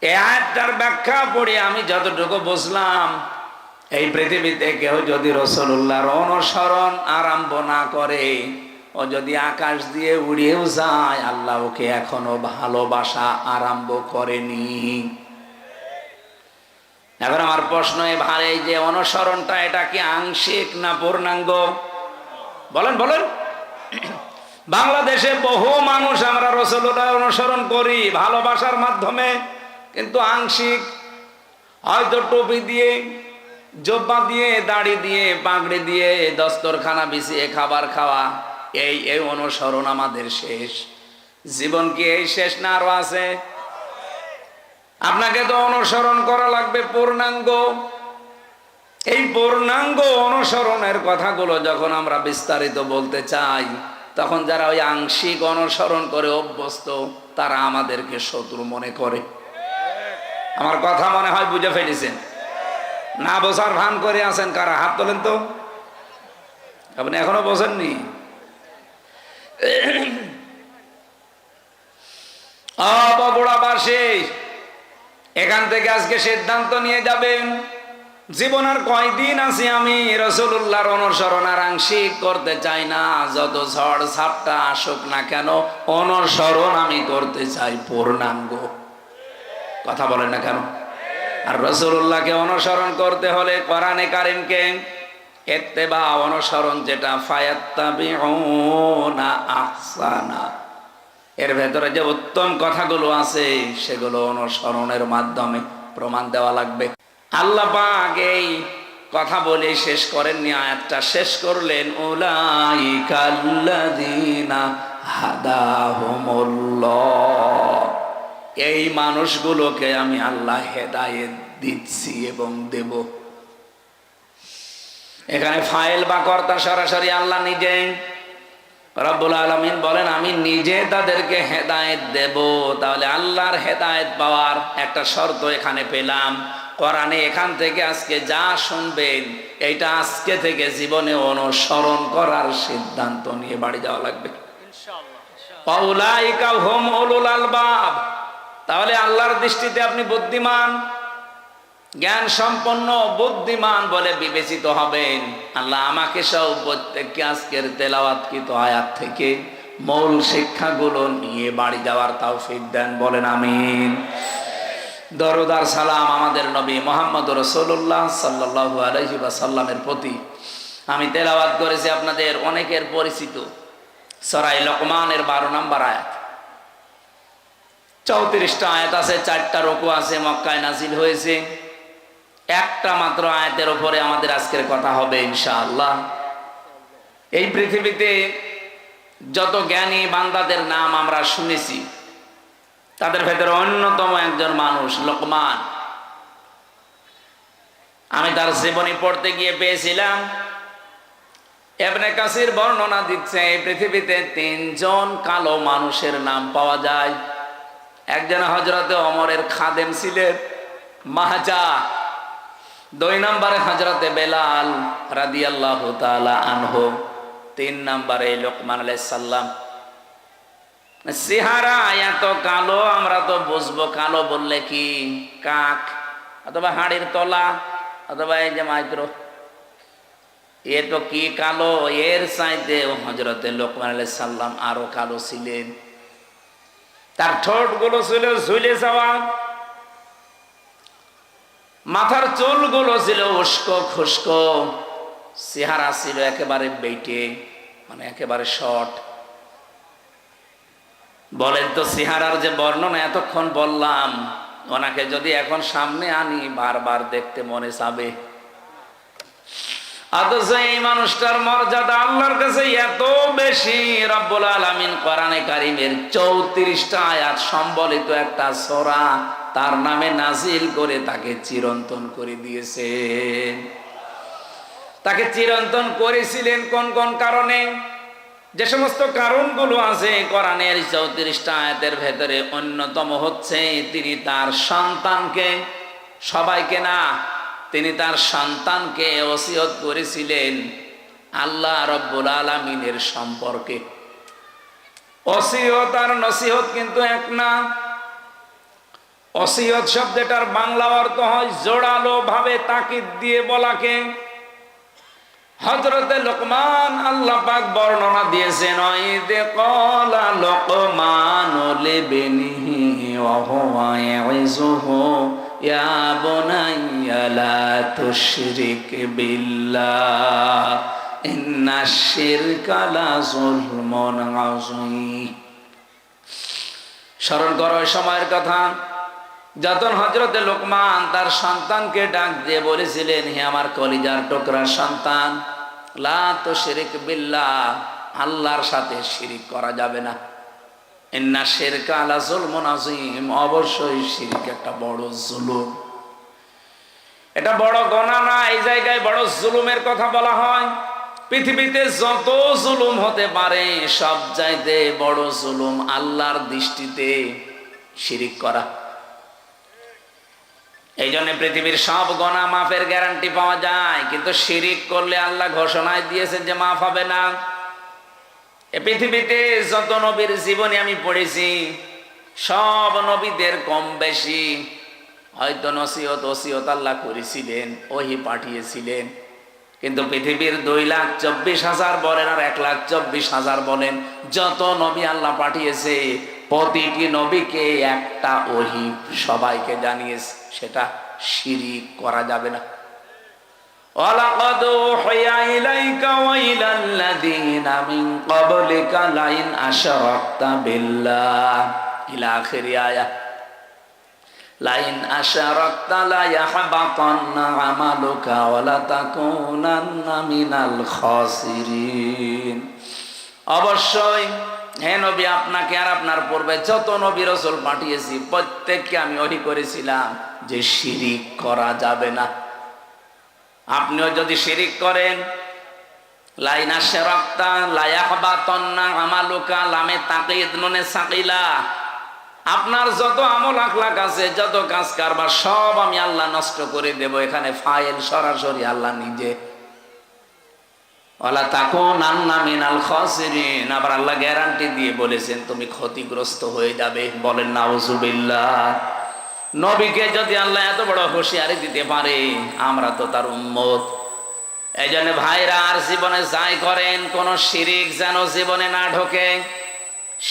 এই আয়াতটার ব্যাখ্যা পড়ে আমি যতটুকু বুঝলাম, এই পৃথিবীতে কেউ যদি রাসূলুল্লাহর অনুসরণ আরম্ভ না করে, ও যদি আকাশ দিয়ে উড়িয়েও যায় আল্লাহ ওকে এখনো ভালোবাসা আরম্ভ করেনি। এখন আমার প্রশ্ন ভাই, এই যে অনুসরণটা এটা কি আংশিক না পূর্ণাঙ্গ? বলেন বলেন। বাংলাদেশে বহু মানুষ আমরা রাসূলুল্লাহ অনুসরণ করি ভালোবাসার মাধ্যমে, কিন্তু আংশিক। হয়তো টুপি দিয়ে, জব্বা দিয়ে, দাড়ি দিয়ে, পাগড়ি দিয়ে, দস্তরখানা বিছিয়ে খাবার খাওয়া, এই অনুসরণ আমাদের শেষ। জীবন কি এই শেষ না আরো আছে? আপনাকে তো অনুসরণ করা লাগবে পূর্ণাঙ্গ। এই পূর্ণাঙ্গ অনুসরণের কথাগুলো যখন আমরা বিস্তারিত বলতে চাই তখন যারা ওই আংশিক অনুসরণ করে অভ্যস্ত তারা আমাদেরকে শত্রু মনে করে। আমার কথা মনে হয় বুঝে ফেলেছেন। না বোঝার ভান করে আছেন কারা? হাত তোলেন তো। আপনি এখনো বোঝেননি? বগুড়াবাসী, এখান থেকে আজকে সিদ্ধান্ত নিয়ে যাবেন, জীবন আর কয়দিন আছি আমি রাসূলুল্লাহর অনুসরণ আর আংশিক করতে চাই না। যত ঝড় ঝাপটা আসুক না কেন অনুসরণ আমি করতে চাই পূর্ণাঙ্গ। কথা বলেন না কেন? আর রাসূলুল্লাহকে অনুসরণ করতে হলে কোরআনে কারীমকে ইত্তেবা অনুসরণ, যেটা ফায়াত্তাবিউনা আহসানা, এর ভেতরে যে উত্তম কথাগুলো আছে সেগুলো অনুসরণের মাধ্যমে প্রমাণ দেওয়া লাগবে। আল্লাহ পাক এই কথা বলে শেষ করেননি, আয়াতটা শেষ করলেন উলাইকাল্লাযীনা হাদাহুমুল্লাহ। এই মানুষগুলোকে আমি আল্লাহ হেদায়েত দিচ্ছি এবং দেব। এখানে ফাইল বা কর্তা সরাসরি আল্লাহ নিজে। রব্বুল আলামিন বলেন আমি নিজে তাদেরকে হেদায়েত দেব। তাহলে আল্লাহর হেদায়েত পাওয়ার একটা শর্ত এখানে পেলাম। কোরআনে এখান থেকে আজকে যা শুনবেন এইটা আজকে থেকে জীবনে অনুসরণ করার সিদ্ধান্ত নিয়ে বাড়ি যাওয়া লাগবে ইনশাআল্লাহ। উলাইকা হুম উলুল আলবাব। তাহলে আল্লাহর দৃষ্টিতে আপনি বুদ্ধিমান, জ্ঞান সম্পন্ন, বুদ্ধিমান বলে বিবেচিত হবেন। আল্লাহ আমাকে সহ প্রত্যেককে আজকের তেলাওয়াতকৃত আয়াত থেকে মূল শিক্ষাগুলো নিয়ে বাড়ি যাওয়ার তৌফিক দেন, বলেন আমিন। দরুদ আর সালাম আমাদের নবী মুহাম্মদ রাসূলুল্লাহ সাল্লাল্লাহু আলাইহি ওয়াসাল্লামের প্রতি। আমি তেলাওয়াত করেছি আপনাদের অনেকের পরিচিত সূরা লোকমানের 12 নম্বর আয়াত। 34টা আয়াত আছে, 4টা রুকু আছে, মক্কায় নাজিল হয়েছে। একটা মাত্র আয়াতের উপরে আমাদের আজকের কথা হবে ইনশাআল্লাহ। এই পৃথিবীতে যত জ্ঞানী বান্দাদের নাম আমরা শুনেছি, তাদের ভেতরে অন্যতম একজন মানুষ লোকমান। আমি তার জীবনী পড়তে গিয়ে পেয়েছিলাম, ইবনে কাসির বর্ণনা দিচ্ছে এই পৃথিবীতে 3 জন কালো মানুষের নাম পাওয়া যায়। একজন হযরতে ওমরের খাদেম ছিলেন, মাহজা। 2 নম্বরে হযরতে বেলাল রাদিয়াল্লাহু তাআলা আনহু। 3 নম্বরে লোকমান আলাইহিস সালাম। চেহারা এত কালো, আমরা তো বুঝবো কালো বললে কি কাক অথবা হাড়ির তলা অথবা এই যে মাইক্রো, এ তো কি কালো। এর চাইতে হযরতে লোকমান আলাইহিস সালাম আরো কালো ছিলেন। তার ঠোঁট গুলো ছিল ঝুলে যাওয়া, মাথার চুলগুলো ছিল উস্কো খুস্কো, চেহারা ছিল একেবারে বেটে, মানে একেবারে শর্ট। বলেন তো চেহারার যে বর্ণনা এতক্ষণ বললাম, ওনাকে যদি এখন সামনে আনি বারবার দেখতে মনে চাবে। অথচ এই মানুষটার মর্যাদা আল্লাহর কাছে এত বেশি, রব্বুল আলামিন কোরআনে কারীমের 34টা আয়াত সম্বলিত একটা সূরা তার নামে নাজিল করে তাকে চিরন্তন করে দিয়েছেন। তাকে চিরন্তন করেছিলেন কোন কোন কারণে? যে সমস্ত কারণগুলো আছে কোরআনের 34টা আয়াতের ভেতরে, অন্যতম হচ্ছে তিনি তার সন্তানকে, সবাইকে না, তিনি তার সন্তানকে ওসিয়ত করেছিলেন আল্লাহ রব্বুল আলামিনের সম্পর্কে। ওসিয়ত আর নসিহত কিন্তু এক না। ওসিয়ত শব্দটার বাংলা অর্থ হয় জোরালো ভাবে তাকিদ দিয়ে বলাকে। হযরতে লোকমান আল্লাহ পাক বর্ণনা দিয়েছেন, ওয়াইদে ক্বালা লোকমানু লিবনিহি ওয়া হুয়া ইয়াইযুহু ইয়া বুনাইয়া লা তুশরিক বিল্লাহ ইন্নাশ শিরকা লা যুলমুন আযীম। স্মরণ করো ওই সময়ের কথা যখন হযরতে লোকমান তার সন্তানকে ডাক দিয়ে বলেছিলেন, হে আমার কলিজার টুকরা সন্তান, লা তুশরিক বিল্লাহ, আল্লাহর সাথে শিরিক করা যাবে না। ইন্না শিরকা লা যুলমুন আযীম, অবশ্যই শিরক একটা বড় জুলুম। এটা বড় গুনাহ না, এই জায়গায় বড় জুলুমের কথা বলা হয়। পৃথিবীতে যত জুলুম হতে পারে সব চাইতে বড় জুলুম আল্লাহর দৃষ্টিতে শিরিক করা। এই জন্য পৃথিবীর সব গুনাহ মাফের গ্যারান্টি পাওয়া যায়, কিন্তু শিরিক করলে আল্লাহ ঘোষণায় দিয়েছেন যে মাফ হবে না। এই পৃথিবীতে যত নবীর জীবনী আমি পড়েছি, সব নবীদের কম বেশি হয়তো নসিহত ওসিয়ত আল্লাহ করেছিলেন, ওহী পাঠিয়েছিলেন। কিন্তু পৃথিবীর 2,24,000 বলেন আর 1,24,000 বলেন, যত নবী আল্লাহ পাঠিয়েছে প্রতিটি নবীকে একটা ওহী সবাইকে জানিয়েছে, সেটা শিরিক করা যাবে না। ওয়ালাকাদ উহিয়া ইলাইকা ওয়া ইলাল্লাযীনা মিন ক্বাবলিকা লাইন আশরাকতা বিল্লাহ ইলা আখির আয়াত। লাইন আশরাকতা লা ইয়াহবাতান্না আমালুকা ওয়া লা তাকুনান্না মিনাল খাসিরিন। অবশ্যই হে নবী, আপনাকে আর আপনার পূর্বে যত নবী রাসূল পাঠিয়েছি প্রত্যেককে আমি ওহী করেছিলাম যে শিরিক করা যাবে না। আপনিও যদি শিরিক করেন, লাইন আশরাকতা লা ইয়াহবাতান্না আমালুকা, লামে তাকিদ নুনে সাকিলা, আপনার যত আমল আখলাক আছে, যত কাজ কারবার সব আমি আল্লাহ নষ্ট করে দেব। এখানে ফাইল সরাসরি আল্লাহ নিজে। ওয়ালা তাকুনান্না মিনাল খাসিরিন, আবার আল্লাহ গ্যারান্টি দিয়ে বলেছেন তুমি ক্ষতিগ্রস্ত হয়ে যাবে। বলেন নাউজুবিল্লাহ। নবীকে যদি আল্লাহ এত বড় হুঁশিয়ারি দিতে পারে, আমরা তো তার উম্মত। এই জন্য ভাইরা, আর জীবনে যাই করেন, কোন শিরিক যেন জীবনে না ঢোকে।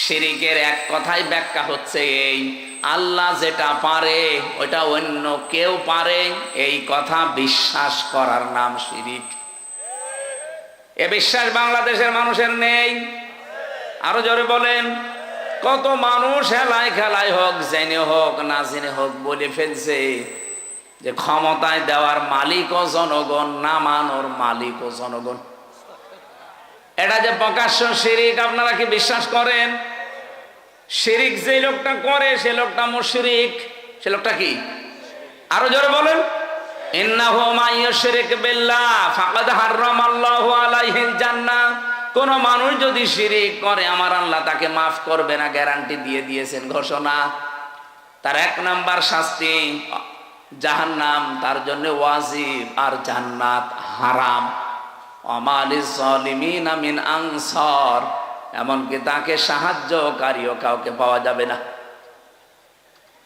শিরিকের এক কথাই ব্যাখ্যা হচ্ছে এই, আল্লাহ যেটা পারে ওটা অন্য কেউ পারে, এই কথা বিশ্বাস করার নাম শিরিক। এ বিশ্বাস বাংলাদেশের মানুষের নেই। আরো জোরে বলেন। কত মানুষ হেলায় খেলায় হোক, জেনে হোক না জেনে হোক, বলে ফেলছে যে ক্ষমতায় দেওয়ার মালিক ও জনগণ, নামানোর মালিক ও জনগণ। এটা যে প্রকাশ্য শিরিক, আপনারা কি বিশ্বাস করেন? শিরিক যে লোকটা করে সে লোকটা মুশরিক। সে লোকটা কি? আরো জোরে বলেন। ইন্নাহু মাইয়ুশরিক বিল্লাহ ফাকাদ হারামাল্লাহু আলাইহিল জান্নাহ। কোন মানুষ যদি শিরিক করে আমার আল্লাহ তাকে মাফ করবে না, গ্যারান্টি দিয়ে দিয়েছেন, ঘোষণা। তার 1 নাম্বার শাস্তি জাহান্নাম, তার জন্য ওয়াজিব, আর জান্নাত হারাম। ওয়া লিজ জালিমিনা মিন আনসার, এমনকি তাকে সাহায্যকারীও কাউকে পাওয়া যাবে না।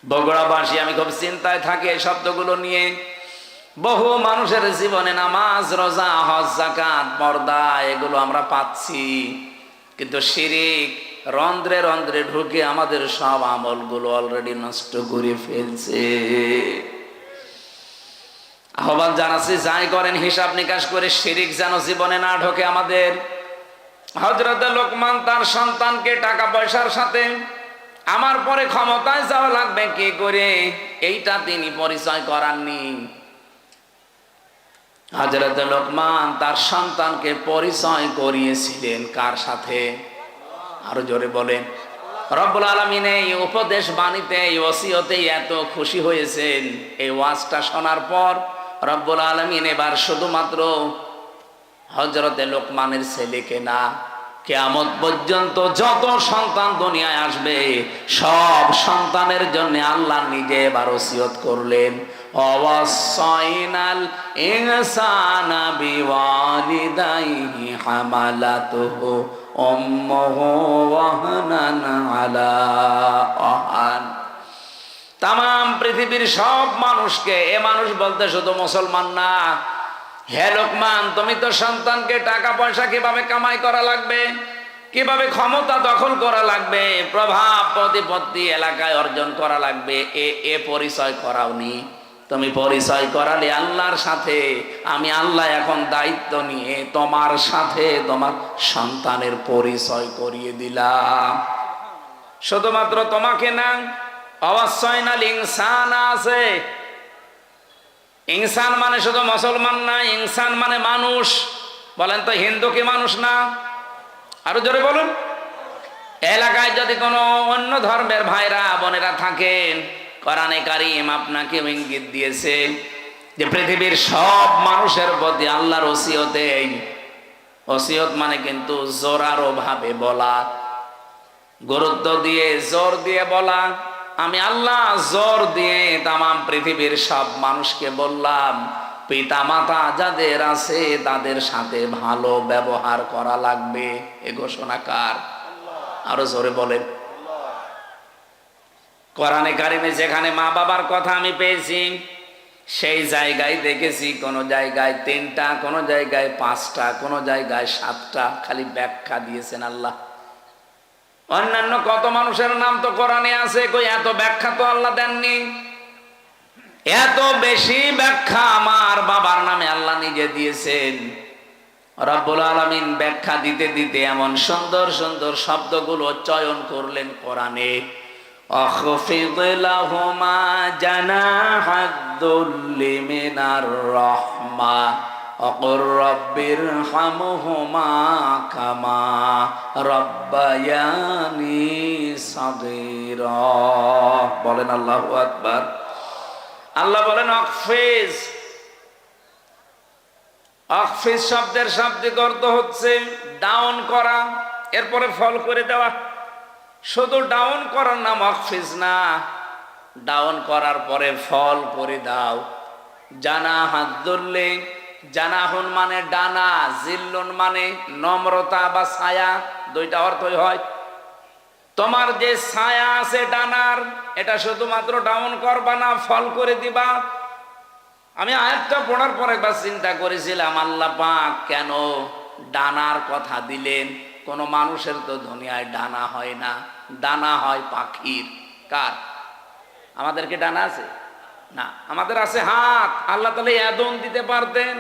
বগুড়াবাসী আমি খুব চিন্তায় থাকি এই শব্দগুলো নিয়ে। বহু মানুষের জীবনে নামাজ, রোজা, হজ, যাকাত, পর্দা এগুলো আমরা পাচ্ছি, কিন্তু শিরিক রন্ধ্রে রন্ধ্রে ঢুকে আমাদের সব আমলগুলো অলরেডি নষ্ট করে ফেলছে। আহ্বান জানাচ্ছি, যাই করেন হিসাব নিকাশ করে, শিরিক যেন জীবনে না ঢোকে আমাদের। হযরত লোকমান তার সন্তানকে টাকা পয়সার সাথে আমার পরে ক্ষমতায় যাওয়া লাগবে কি করে, এইটা তিনি পরিচয় করাননি। হযরত লোকমান তার সন্তানকে পরিচয় করিয়েছিলেন কার সাথে? আরো জোরে বলেন। রব্বুল আলামিন এই উপদেশ বাণীতে, এই ওসিয়তে এত খুশি হয়েছেন, এই ওয়াজটা শোনার পর রব্বুল আলামিন এবার শুধুমাত্র হযরতে লোকমানের ছেলেকে না, কিয়ামত পর্যন্ত যত সন্তান দুনিয়ায় আসবে সব সন্তানের জন্য আল্লাহ নিজে এবার ওসিয়ত করলেন, ওয়াসাইনাল ইনসানা বিওয়ালিদাইহি হামালাতুহু উম্মুহু ওয়াহনান আলা ওয়াহান। তাম পৃথিবীর সব মানুষকে, এ মানুষ বলতে শুধু মুসলমান না, হে লোকমান তুমি তো সন্তানকে টাকা পয়সা কিভাবে কামাই করা লাগবে, কিভাবে ক্ষমতা দখল করা লাগবে, প্রভাব প্রতিপত্তি এলাকায় অর্জন করা লাগবে, এ পরিচয় করাওনি। তুমি পরিচয় করালে আল্লাহর সাথে, আমি আল্লাহ এখন দায়িত্ব নিয়ে তোমার সাথে তোমার সন্তানের পরিচয় করিয়ে দিলাম। শুধুমাত্র তোমাকে না, অবশ্যইনাল ইনসান আছে। ইনসান মানে শুধু মুসলমান না, ইনসান মানে মানুষ। বলেন তো হিন্দু কি মানুষ না? আরো জোরে বলুন। এলাকায় যদি কোনো অন্য ধর্মের ভাইরা বোনেরা থাকেন, কোরআনে কারীম আপনাকে ইঙ্গিত দিয়েছে যে পৃথিবীর সব মানুষের প্রতি আল্লাহর ওসিয়তে, ওসিয়ত মানে কিন্তু জোরালো ভাবে বলা, গুরুত্ব দিয়ে জোর দিয়ে বলা। আমি আল্লাহ জোর দিয়ে তাম পৃথিবীর সব মানুষকে বললাম, পিতা মাতা যাদের আছে তাদের সাথে ভালো ব্যবহার করা লাগবে। এ ঘোষণা কার? আরো জোরে বলেন। কোরআনে কারিমে যেখানে মা বাবার কথা আমি পেয়েছি, সেই জায়গায় দেখেছি কোন জায়গায় 3টা, কোন জায়গায় 5টা, কোন জায়গায় 7টা, খালি ব্যাখ্যা দিয়েছেন আল্লাহ। অন্যান্য কত মানুষের নাম তো কোরআনে আছে, কই এত ব্যাখ্যা তো আল্লাহ দেননি। এত বেশি ব্যাখ্যা আমার বাবার নামে আল্লাহ নিজে দিয়েছেন। রব্বুল আলামিন ব্যাখ্যা দিতে দিতে এমন সুন্দর সুন্দর শব্দগুলো চয়ন করলেন কোরআনে। আখফিদ লাহুমা জানাহাদ দুল্লি মিনার রাহমা অকুর রব্বির হামহুমা কামা রব্বায়ানি সাগীরা। বলেন আল্লাহু আকবার। আল্লাহ বলেন আখফিজ। আখফিজ শব্দের শাব্দিক অর্থ হচ্ছে ডাউন করা, এরপরে ফল করে দেওয়া। শুধু ডাউন করার নাম আখফিজ না, ডাউন করার পরে ফল করে দাও। জানাহাদ দুল্লি, জানাহুন মানে ডানা, জিল্লুন মানে নম্রতা বা ছায়া, 2টা অর্থই হয়। তোমার যে ছায়া আছে ডানার, এটা শুধুমাত্র ডাউন করবা না, ফল করে দিবা। আমি আয়াতটা পড়ার পর একবার চিন্তা করেছিলাম, আল্লাহ পাক কেন ডানার কথা দিলেন? কোন মানুষের তো দুনিয়ায় ডানা হয় না, ডানা হয় পাখির। কার? আমাদেরকে ডানা আছে না, আমাদের আছে হাত। আল্লাহ তাহলে এদন দিতে পারতেন,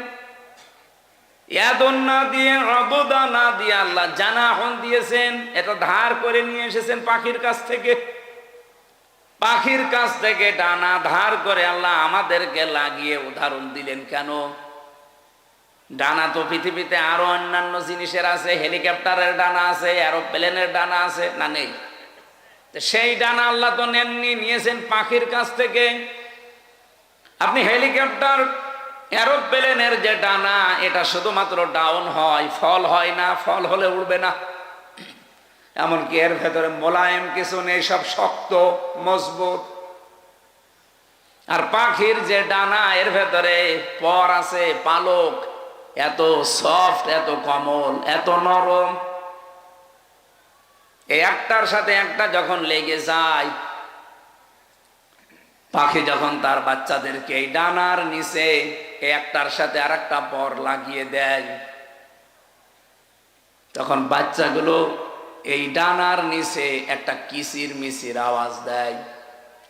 ইয়াদুন না দিয়ে, অবদা না দিয়ে আল্লাহ জানাহন দিয়েছেন। এটা ধার করে নিয়ে এসেছেন পাখির কাছ থেকে। পাখির কাছ থেকে ডানা ধার করে আল্লাহ আমাদেরকে লাগিয়ে উদাহরণ দিলেন কেন? ডানা তো পৃথিবীতে আরো অন্যান্য জিনিসের আছে, হেলিকপ্টারের ডানা আছে, এরোপ্লেনের ডানা আছে, না নেই? সেই ডানা আল্লাহ তো নেননি, নিয়েছেন পাখির কাছ থেকে। আপনি হেলিকপ্টার এরোপ্লেনের যে ডানা, এটা শুধুমাত্র ডাউন হয়, ফল হয় না। ফল হলে উড়বে না। এমনকি এর ভেতরে মোলায়েম কিছু নেই, সব শক্ত মজবুত। আর পাখির যে ডানা, এর ভেতরে পর আছে, পালক, এত সফট, এত কোমল, এত নরম। এই একটার সাথে একটা যখন লেগে যায়, পাখি যখন তার বাচ্চাদেরকে এই ডানার নিচে একটার সাথে আর একটা পর লাগিয়ে দেয়, তখন বাচ্চাগুলো এই ডানার নিচে একটা কিচির মিচির আওয়াজ দেয়।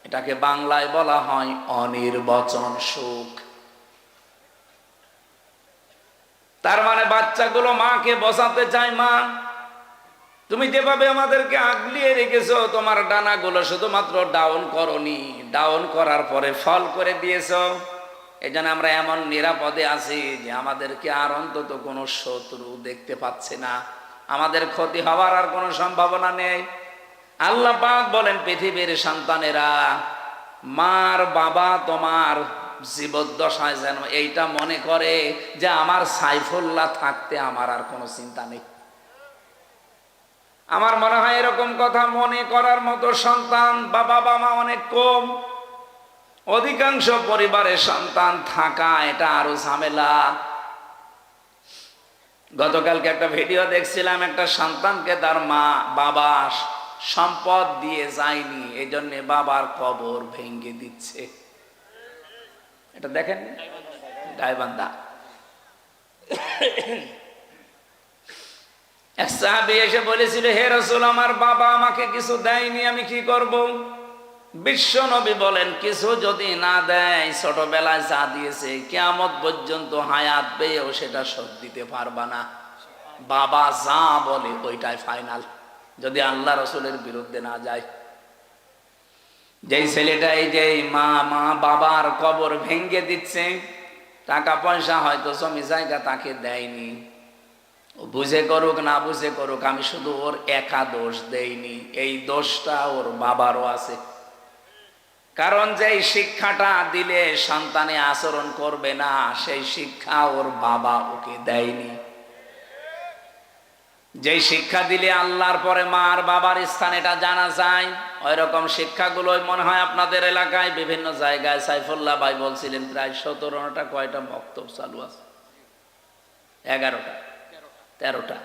এটাকে বাংলায় বলা হয় অনির্বচন সুখ। তার মানে বাচ্চাগুলো মাকে বসাতে চায়, মা তুমি যেভাবে আমাদেরকে আগলিয়ে রেখেছো, তোমার ডানাগুলো শুধুমাত্র ডাউন করনি, ডাউন করার পরে ফল করে দিয়েছো। এই জন্য আমরা এমন নিরাপদে আছি যে আমাদেরকে আর অন্তত কোনো শত্রু দেখতে পাচ্ছে না, আমাদের ক্ষতি হওয়ার আর কোনো সম্ভাবনা নেই। আল্লাহ পাক বলেন, পৃথিবীর সন্তানেরা, মার বাবা তোমার জীবদ্দশায় যেন এইটা মনে করে যে আমার সাইফুল্লাহ থাকতে আমার আর কোনো চিন্তা নেই। আমার মনে হয় এরকম কথা মনে করার মতো সন্তান বা বাবা মা অনেক কম। অধিকাংশ পরিবারের সন্তান থাকা এটা আরো ঝামেলা। গতকালকে একটা ভিডিও দেখছিলাম, একটা সন্তানকে তার মা বাবা সম্পদ দিয়ে যায়নি, এই জন্য বাবার কবর ভেঙে দিচ্ছে। এটা দেখেন, গাইবান্ধা। এক সাহাবী এসে বলেছিল, হে রাসূল, আমার বাবা আমাকে কিছু দেয়নি, আমি কি করব? বিশ্ব নবী বলেন, কিছু যদি না দেয়, ছোটবেলায় যা দিয়েছে কিয়ামত পর্যন্ত হায়াত পেয়েও সেটা শোধ দিতে পারবা না। বাবা যা বলে ওইটাই ফাইনাল, যদি আল্লাহ রসুলের বিরুদ্ধে না যায়। যেই ছেলেটা এই যে মা বাবার কবর ভেঙে দিচ্ছে, টাকা পয়সা হয়তো জমি জায়গা তাকে দেয়নি, বুঝে করুক না বুঝে করুক, আমি শুধু ওর একা দোষ দেইনি, এই দোষটা ওর বাবারও আছে। কারণ যেই শিক্ষাটা দিলে সন্তানে আচরণ করবে না, সেই শিক্ষা ওর বাবা ওকে দেয়নি। যেই শিক্ষা দিলে আল্লাহর পরে মার বাবার স্থান এটা জানা যায়, ওই রকম শিক্ষাগুলোই মনে হয় আপনাদের এলাকায় বিভিন্ন জায়গায়। সাইফুল্লাহ ভাই বলছিলেন প্রায় 17টা কয়টা বক্তব্য চালু আছে, 11টা 13টা।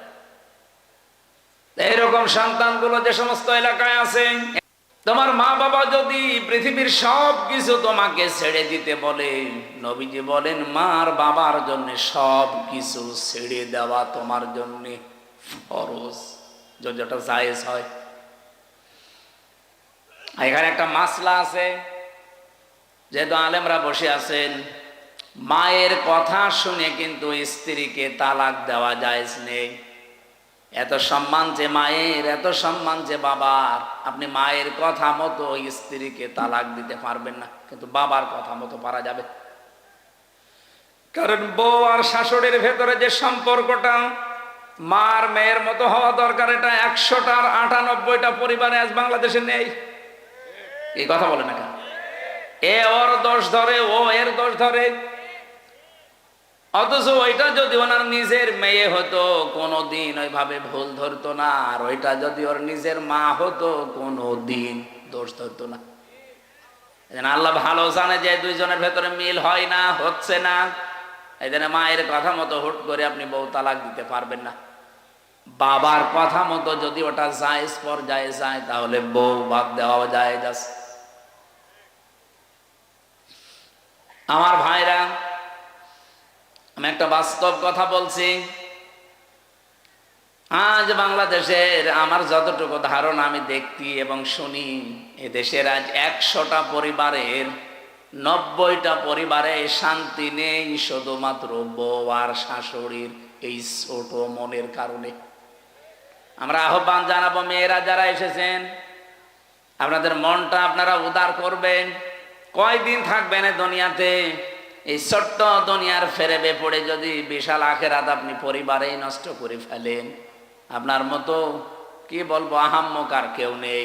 এইরকম সন্তানগুলো যে সমস্ত এলাকায় আছে, তোমার মা বাবা যদি পৃথিবীর সব কিছু তোমাকে ছেড়ে দিতে বলে, নবীজি বলেন মার বাবার জন্য সব কিছু ছেড়ে দেওয়া তোমার জন্য ফরজ, যদি ওটা জায়েজ হয়। এখানে একটা মাসলা আছে, যেহেতু আলেমরা বসে আছেন, মায়ের কথা শুনে কিন্তু স্ত্রীকে তালাক দেওয়া জায়েজ নেই। এত সম্মান যে মায়ের, এত সম্মান যে বাবার, আপনি মায়ের কথা মতো স্ত্রীকে তালাক দিতে পারবেন না, কিন্তু বাবার কথা মতো পারা যাবে। কারণ বউ আর শাশুড়ির ভেতরে যে সম্পর্কটা মার মেয়ের মতো হওয়া দরকার, এটা 100টার 98টা পরিবারে আজ বাংলাদেশে নেই। এই কথা বলে না কেন? এ ওর দোষ ধরে, ও এর দোষ ধরে। অথচ ওইটা যদি ওনার নিজের মেয়ে হতো, কোনোদিন ওইভাবে ভুল ধরতো না। আর ওইটা যদি ওর নিজের মা হতো, কোনোদিন দোষ ধরতো না। আল্লাহ ভালো জানে যে দুইজনের ভেতরে মিল হয় না, হচ্ছে না। এই জন্য মায়ের কথা মতো হুট করে আপনি বউ তালাক দিতে পারবেন না। বাবার কথা মতো যদি ওটা জায়েজ পর্যায়ে যায়, তাহলে বউ বাদ দেওয়া জায়েজ আছে। আমার ভাইরা, আমি একটা বাস্তব কথা বলছি। আজ বাংলাদেশের আমার যতটুকু ধারণা আমি দেখি এবং শুনি, এদেশের আজ 100টা পরিবারের 90টা পরিবারে শান্তি নেই, শুধুমাত্র বউ আর শাশুড়ির এই ছোট মনের কারণে। আমরা আহ্বান জানাবো, মেয়েরা যারা এসেছেন, আপনাদের মনটা আপনারা উদার করবেন। কয়দিন থাকবেন এই দুনিয়াতে? এই ছোট্ট দুনিয়ার ফেরেবে পড়ে যদি বিশাল আখেরাত আপনি পরিবারেই নষ্ট করে ফেলেন, আপনার মতো কি বলবো আহাম্মক আর কেউ নেই।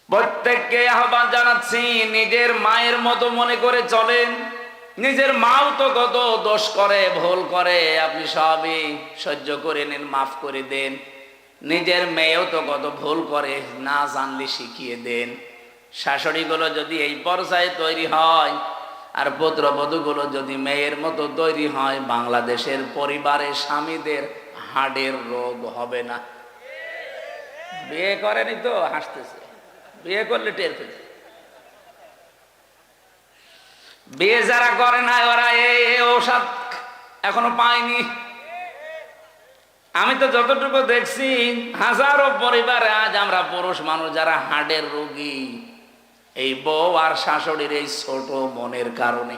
প্রত্যেককে আহ্বান জানাচ্ছি, নিজের মায়ের মতো মনে করে চলেন। নিজের মাও তো কত দোষ করে, ভুল করে, আপনি সবই সহ্য করে নেন, মাফ করে দেন। নিজের মেয়েও তো কত ভুল করে, না জানলে শিখিয়ে দেন। শাশুড়িগুলো যদি এই পর্যায়ে তৈরি হয়, আর পুত্রবধূগুলো যদি মেয়ের মতো তৈরি হয়, বাংলাদেশের পরিবারে স্বামীদের হাড়ের রোগ হবে না। বিয়ে করেনি তো হাসতেছে, বিয়ে করলে টের পেয়েছে। বিয়ে যারা করে না ওরা এই ঔষধ এখনো পায়নি। আমি তো যতটুকু দেখছি, হাজারো পরিবারে আজ আমরা পুরুষ মানুষ যারা হার্টের রোগী, এই বউ আর শাশুড়ির এই ছোট মনের কারণে।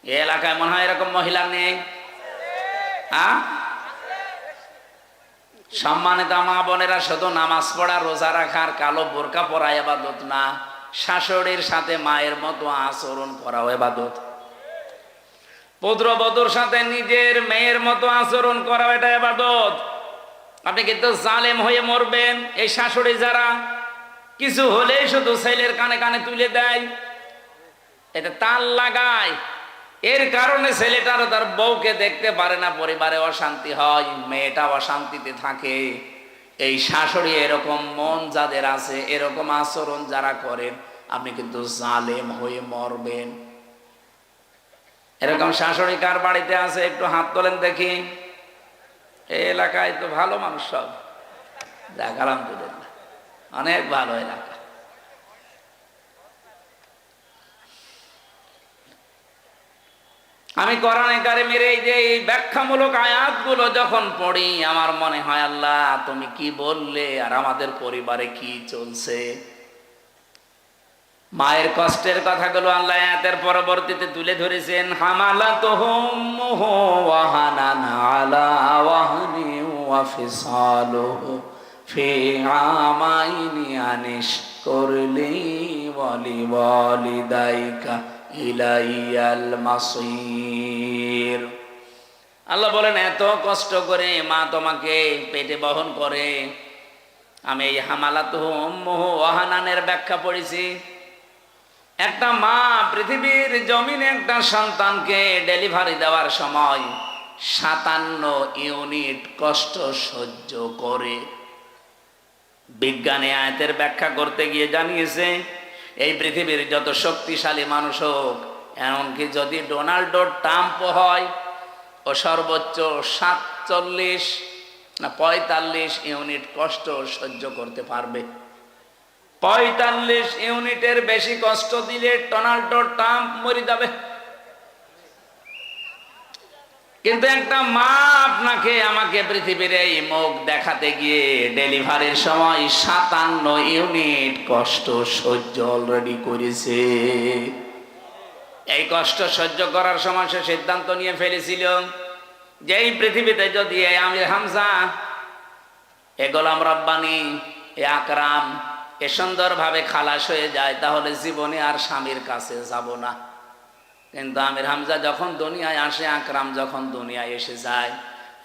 এই এলাকায় মনে হয় এরকম মহিলা নেই? সম্মানিত মা বোনেরা, শুধু নামাজ পড়া, রোজা রাখার, কালো বোরকা পরা ইবাদত না, শাশুড়ির সাথে মায়ের মতো আচরণ করাও ইবাদত। পুত্রবধূর সাথে নিজের মেয়ের মতো আচরণ করা, এটা ইবাদত। আপনি কিন্তু জালেম হয়ে মরবেন। এই শাশুড়ি যারা কিছু হলেই শুধু ছেলের কানে কানে তুলে দেয়, এটা তাল লাগায়, এর কারণে ছেলেটারও তার বউকে দেখতে পারে না, পরিবারে অশান্তি হয়, মেয়েটা অশান্তিতে থাকে। এই শাশুড়ি এরকম মন যাদের আছে, এরকম আচরণ যারা করেন, আপনি কিন্তু জালেম হয়ে মরবেন। এরকম শাশুড়ি কার বাড়িতে আছে একটু হাত তোলেন দেখি। এই এলাকায় তো ভালো মানুষ সব, যাক আলহামদুলিল্লাহ, অনেক ভালো এলাকা। আমি কোরআনে কারিমের এই যে ব্যাখ্যামূলক আয়াতগুলো যখন পড়ি, আমার মনে হয় আল্লাহ তুমি কি বললে আর আমাদের পরিবারে কি চলছে। মায়ের কষ্টের কথাগুলো আল্লাহ আয়াতের পরবর্তীতে তুলে ধরেছেন। হামালাতুহুম উম্মুহু ওয়াহানান আলা ওয়াহনি ওয়া ফিসালুহু ফি আমাইনি আনিশকুর লি ওয়া লিওয়ালিদাইকা ইলাইয়াল মাসির। আল্লাহ বলেন, এত কষ্ট করে মা তোমাকে পেটে বহন করে। আমি এই হামালাতুহুম উম্মুহু ওয়াহানানের ব্যাখ্যা পড়েছি। একটা মা পৃথিবীর জমিনে একটা সন্তানকে ডেলিভারি দেওয়ার সময় 57 ইউনিট কষ্ট সহ্য করে। বিজ্ঞানী আয়াতের ব্যাখ্যা করতে গিয়ে জানিয়েছে, এই পৃথিবীর যত শক্তিশালী মানুষ হোক, এমনকি যদি ডোনাল্ড ট্রাম্প হয়, ও সর্বোচ্চ 47 না 45 ইউনিট কষ্ট সহ্য করতে পারবে। 45 ইউনিটের বেশি কষ্ট দিলে ডোনাল্ড ট্রাম্প মরে যাবে। কিন্তু একটা মা আপনাকে আমাকে পৃথিবীর এই মুখ দেখাতে গিয়ে ডেলিভারির সময় 57 ইউনিট কষ্ট সহ্য অলরেডি করেছে। এই কষ্ট সহ্য করার সময় সে সিদ্ধান্ত নিয়ে ফেলেছিল যে এই পৃথিবীতে যদি এই আমির হামজা, এ গোলাম রব্বানি, এ আকরাম এ সুন্দরভাবে খালাস হয়ে যায়, তাহলে জীবনে আর স্বামীর কাছে যাব না। কিন্তু আমির হামজা যখন দুনিয়ায় আসে, আকরাম যখন দুনিয়ায় এসে যায়,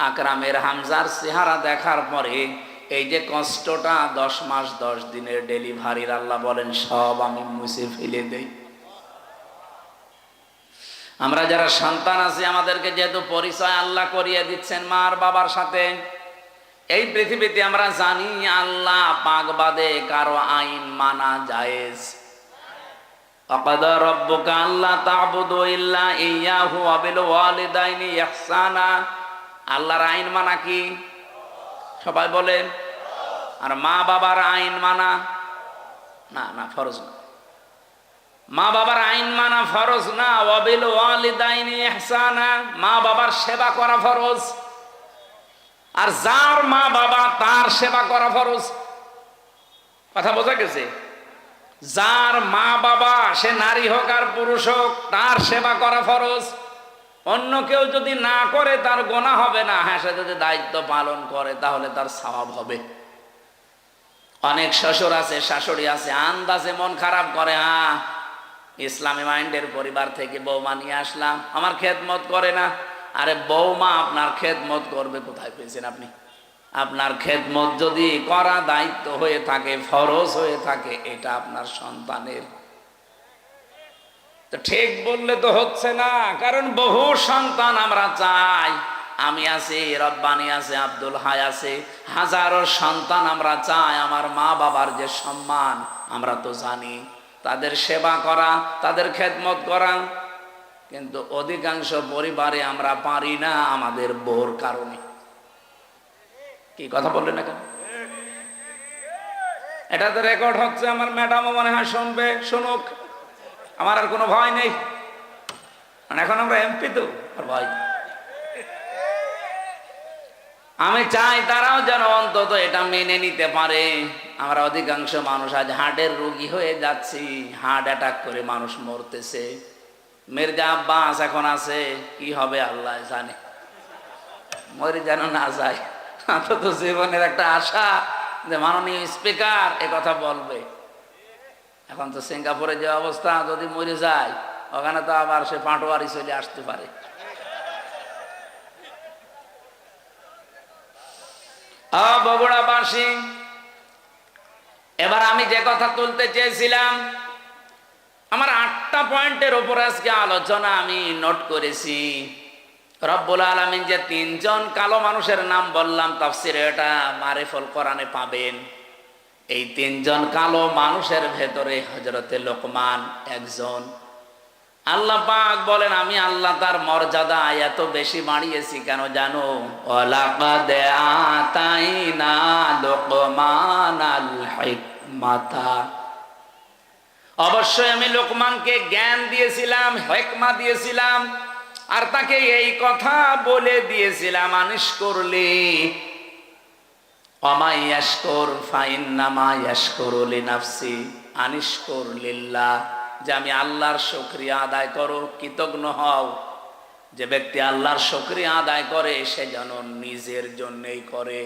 আকরামের হামজার চেহারা দেখার পরে এই যে কষ্টটা 10 মাস 10 দিনের ডেলিভারির, আল্লাহ বলেন সব আমি মুছে ফেলে দেই। আমরা যারা সন্তান আছি, আমাদেরকে যেহেতু পরিচয় আল্লাহ করিয়ে দিচ্ছেন মার বাবার সাথে, এই পৃথিবীতে আমরা জানি আল্লাহ পাক বাদে কারো আইন মানা জায়েজ। ওয়াকাদা রাব্বুকা আল্লা তা'বুদু ইল্লা ইয়্যাহু ওয়া বিল ওয়ালিদাইনি ইহসানা। আল্লাহর আইন মানা কি? সবাই বলেন। আর মা বাবার আইন মানা না, না ফরজ না। মা বাবার আইন মানা ফরজ না। ওয়া বিল ওয়ালিদাইনি ইহসানা, মা বাবার সেবা করা ফরজ। আর যার মা বাবা তার সেবা করা ফরজ। কথা বোঝা গেছে? যার মা বাবা, সে নারী হোক আর পুরুষ হোক, তার সেবা করা ফরজ। অন্য কেউ যদি না করে তার গোনাহ হবে না, হ্যাঁ সে যদি দায়িত্ব পালন করে তাহলে তার সওয়াব হবে। অনেক শ্বশুর আছে, শাশুড়ি আছে, আন্দাজে মন খারাপ করে, হ্যাঁ ইসলামী মাইন্ডের পরিবার থেকে বৌমা নিয়ে আসলাম, আমার খেদমত করে না। আরে বৌমা আপনার খেদমত করবে কোথায় পেয়েছেন আপনি? আপনার খেদমত যদি করা দায়িত্ব হয়ে থাকে, ফরজ হয়ে থাকে, এটা আপনার সন্তানের। তো ঠিক বললে তো হচ্ছে না, কারণ বহু সন্তান আমরা চাই। আমি আছি, রব্বানি আছে, আব্দুল হাই আছে, হাজারো সন্তান আমরা চাই আমার মা বাবার যে সম্মান আমরা তো জানি, তাদের সেবা করা, তাদের খেদমত করা। কিন্তু অধিকাংশ পরিবারে আমরা পারি না আমাদের বোর কারণে। কি কথা বললেন না কেন? এটা তো রেকর্ড হচ্ছে, আমার ম্যাডামও মনে হয় শুনবে, শুনুক, আমার আর কোনো ভয় নেই। মানে এখন আমরা এমপি তো আর ভয়। আমি চাই তারাও যেন অন্তত এটা মেনে নিতে পারে। আমরা অধিকাংশ মানুষ আজ হার্টের রোগী হয়ে যাচ্ছি, হার্ট অ্যাটাক করে মানুষ মরতেছে। মির্জা আব্বাস এখন আছে, কি হবে আল্লাহ জানে, মরে যেন না যায়। অন্তত জীবনের একটা আশা যে মাননীয় স্পিকার এ কথা বলবে। এখন তো সিঙ্গাপুরে যে অবস্থা, যদি মরে যায় ওখানে তো আবার সে পাটোয়ারি চলে আসতে পারে। বগুড়াবাসী, এবার আমি যে কথা তুলতে চেয়েছিলাম, আমার 8টা পয়েন্টের উপর আজকে আলোচনা আমি নোট করেছি। রব্বুল আলামিন যে 3 জন কালো মানুষের নাম বললাম তাফসিরে, এটা মারিফুল কোরআনে পাবেন। এই 3 জন কালো মানুষের ভেতরে হযরতে লোকমান একজন। আল্লাহ পাক বলেন, আমি আল্লাহ তার মর্যাদা এত বেশি বাড়িয়েছি কেন জানো? ওয়ালাকাদ আতাইনা লোকমানাল হিকমাতা, অবশ্যই আমি লোকমানকে জ্ঞান দিয়েছিলাম, হিকমা দিয়েছিলাম, আর তাকে এই কথা বলে দিয়েছিলাম, আনিশ করলি ওয়ামাই ইয়াশকুর ফাইন্নামা ইয়াশকুরু লিনাফসি, আনিশ করলিল্লাহ, যে আমি আল্লাহর শুকরিয়া আদায় করো, কৃতজ্ঞ হও। যে ব্যক্তি আল্লাহর শুকরিয়া আদায় করে সে যেন নিজের জন্যই করে।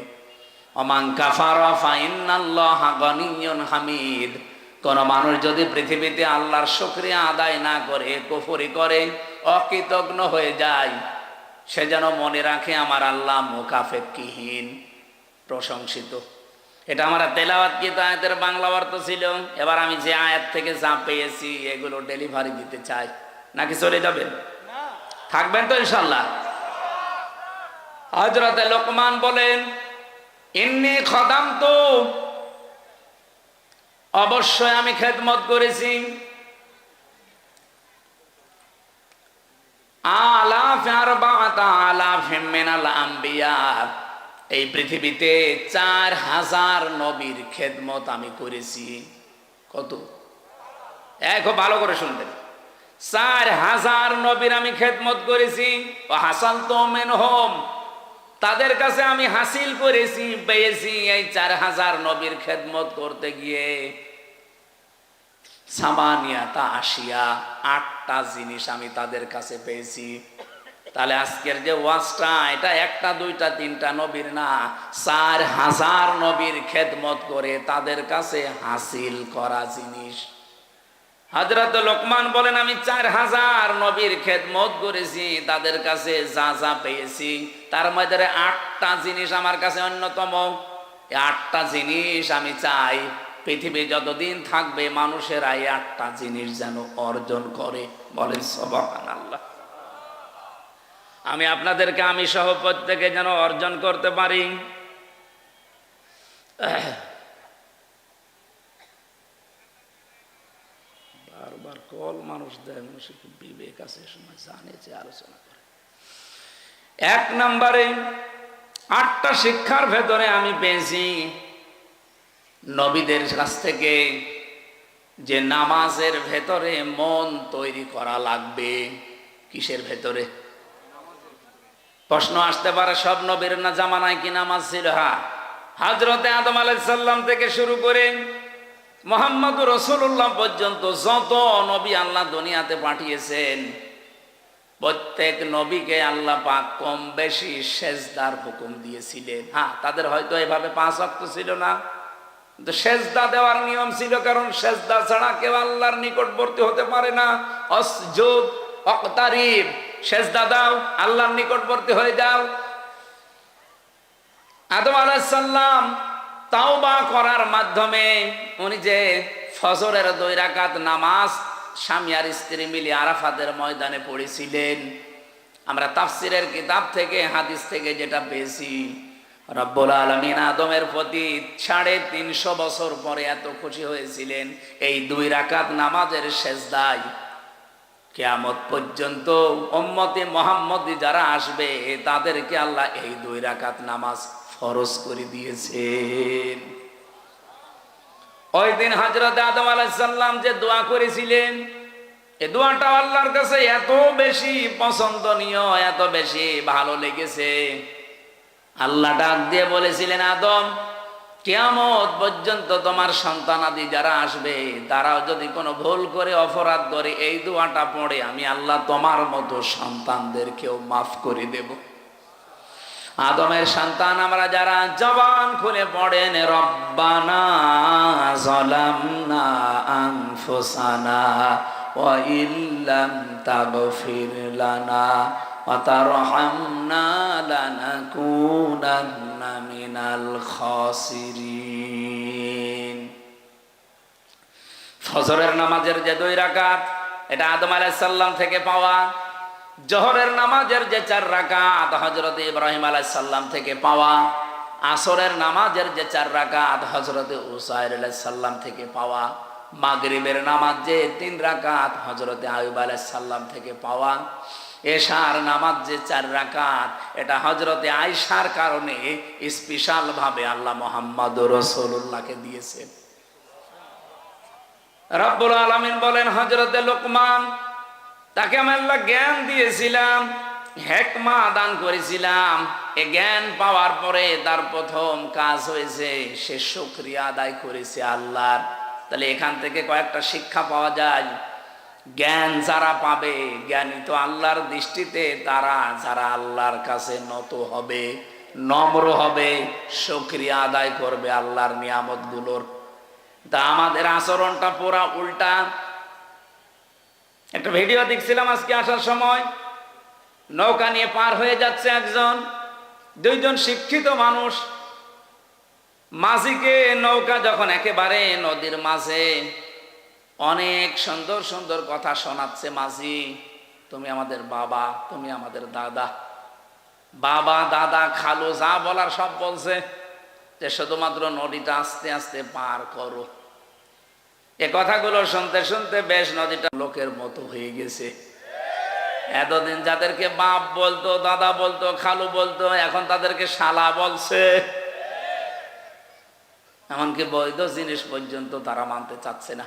ওমান কাফারা ফাইন্নাল্লাহা গনিয়্যুন হামিদ, কোন মানুষ যদি পৃথিবীতে আল্লাহর শুকরিয়া আদায় না করে, কুফরি করে, অকৃতজ্ঞ হয়ে যায়, সে যেন মনে রাখে আমার আল্লাহ মুকাফেক্ষিহীন, প্রশংসিত। এটা আমরা তেলাওয়াত কিতা আয়াতের বাংলা অর্থ ছিল। এবার আমি যে আয়াত থেকে যা পেয়েছি এগুলো ডেলিভারি দিতে চাই, নাকি চলে যাবেন? থাকবেন তো ইনশাআল্লাহ? হযরতে লোকমান বলেন, ইন্নী খাদামতু, অবশ্যই আমি খেদমত করেছি, আলাফ আরবাআতা আলাফিম মিনাল আম্বিয়া, এই পৃথিবীতে 4000 নবীর খেদমত আমি করেছি। কত? খুব ভালো করে শুনবেন, 4000 নবীর আমি খেদমত করেছি। হাসালতু মিনহুম, তাদের কাছে আমি হাসিল করেছি, পেয়েছি এই 4000 নবীর খেদমত করতে গিয়ে সামানিয়াতা আশিয়া, 8টা জিনিস আমি তাদের কাছে পেয়েছি। তাহলে আজকের যে ওয়াজটা, এটা 1টা 2টা 3টা নবীর না, 4000 নবীর খেদমত করে তাদের কাছে হাসিল করা জিনিস। হযরত লোকমান বলেন, আমি 4000 নবীর খেদমত করেছি, তাদের কাছে যা যা পেয়েছি তার মধ্যে 8টা জিনিস আমার কাছে অন্যতম। এই 8টা জিনিস আমি চাই পৃথিবী যতদিন থাকবে মানুষেরা এই 8টা জিনিস যেন অর্জন করে। বলেন সুবহানাল্লাহ। আমি আপনাদেরকে, আমি সহ প্রত্যেকে যেন অর্জন করতে পারি। বারবার কল মানুষ দেয়, মানুষের খুব বিবেক আছে, সময় জানে যে আলোচনা করে। 1 নম্বরে 8টা শিক্ষার ভেতরে আমি পেয়েছি নবীদের কাছ থেকে যে নামাজের ভেতরে মন তৈরি করা লাগবে। কিসের ভেতরে? প্রশ্ন আসতে পারে, সব নবীর না জামানায় কি নামাজ ছিল? হ্যাঁ, হযরতে আদম আলাইহিস সালাম থেকে শুরু করে মুহাম্মদুর রাসূলুল্লাহ পর্যন্ত যত নবী আল্লাহ দুনিয়াতে পাঠিয়েছেন, প্রত্যেক নবীকে আল্লাহ পাক কম বেশি সেজদার হুকুম দিয়েছিলেন। হ্যাঁ, তাদের হয়তো এভাবে 5 ওয়াক্ত ছিল না, কিন্তু সেজদা দেওয়ার নিয়ম ছিল, কারণ সেজদা ছাড়া কেউ আল্লাহর নিকটবর্তী হতে পারে না। অসজুদ ওয়াকতারিব, সেজদা দাও, আল্লাহর নিকটবর্তী হয়ে যাও। আদম আলাইহিস সালাম তাওবা করার মাধ্যমে উনি যে ফজরের 2 রাকাত নামাজ স্বামী আর স্ত্রী মিলে আরাফাতের ময়দানে পড়েছিলেন, আমরা তাফসিরের কিতাব থেকে হাদিস থেকে যেটা পেয়েছি, রব্বুল আলামিন আদমের প্রতি 350 বছর পরে এত খুশি হয়েছিলেন এই 2 রাকাত নামাজের সেজদায়। কিয়ামত পর্যন্ত উম্মতে মুহাম্মদী যারা আসবে তাদেরকে আল্লাহ এই 2 রাকাত নামাজ ফরজ করে দিয়েছেন। ওই দিন হযরত আদম আলাইহিস সালাম যে দোয়া করেছিলেন, এই দোয়াটা আল্লাহর কাছে এত বেশি পছন্দনীয়, এত বেশি ভালো লেগেছে, আল্লাহ ডাক দিয়ে বলেছিলেন, আদম, কিয়ামত পর্যন্ত তোমার সন্তানাদি যারা আসবে তারাও যদি কোনো ভুল করে অপরাধ করে এই দোয়াটা পড়ে, আমি আল্লাহ তোমার মতো সন্তানদেরকেও মাফ করে দেব। আদমের সন্তান আমরা যারা জবান খুলে পড়েন, রব্বানা যালামনা আনফুসানা ওয়া ইল্লাম তাগফির লানা ওয়া তারহামনা লানাকুনান্না মিনাল খাসিরিন। ফজরের নামাজের যে 2 রাকাত, এটা আদম আলাইহিস সালাম থেকে পাওয়া। জোহরের নামাজের যে 4 রাকাত হযরত ইব্রাহিম আলাইহিস সালাম থেকে পাওয়া। আসরের নামাজের যে 4 রাকাত হযরত উসাইর আলাইহিস সালাম থেকে পাওয়া। মাগরিবের নামাজ যে 3 রাকাত হযরত আইয়ুব আলাইহিস সালাম থেকে পাওয়া। এশার নামাজ যে 4 রাকাত, এটা হযরত আয়েশার কারণে স্পেশাল ভাবে আল্লাহ মুহাম্মদুর রাসূলুল্লাহকে দিয়েছেন। রব্বুল আলামিন বলেন, হযরত লোকমান, তাকে আমি আল্লাহ জ্ঞান দিয়েছিলাম, হিকমা দান করেছিলাম। এই জ্ঞান পাওয়ার পরে তার প্রথম কাজ হয়েছে সে শুকরিয়া আদায় করেছে আল্লাহর। তাহলে এখান থেকে কয়েকটা শিক্ষা পাওয়া যায়। জ্ঞান যারা পাবে, জ্ঞানী তো আল্লাহর দৃষ্টিতে তারা যারা আল্লাহর কাছে নত হবে, নম্র হবে, শুকরিয়া আদায় করবে আল্লাহর নিয়ামতগুলোর। তা আমাদের আচরণটা পুরা উল্টা। একটা ভিডিও দেখছিলাম আজকে আসার সময়, নৌকা নিয়ে পার হয়ে যাচ্ছে একজন, 2 জন শিক্ষিত মানুষ। মাঝিকে নৌকা যখন একেবারে নদীর মাঝে, অনেক সুন্দর সুন্দর কথা শোনাচ্ছে মাঝি, তুমি আমাদের বাবা, তুমি আমাদের দাদা, বাবা দাদা খালু যা বলার সব বলছে, যে শুধুমাত্র নদীটা আস্তে আস্তে পার করো। এ কথাগুলো শুনতে শুনতে বেশ নদীটা লোকের মতো হয়ে গেছে। এতদিন যাদেরকে বাপ বলতো, দাদা বলতো, খালু বলতো, এখন তাদেরকে শালা বলছে। এমনকি বৈধ জিনিস পর্যন্ত তারা মানতে চাচ্ছে না।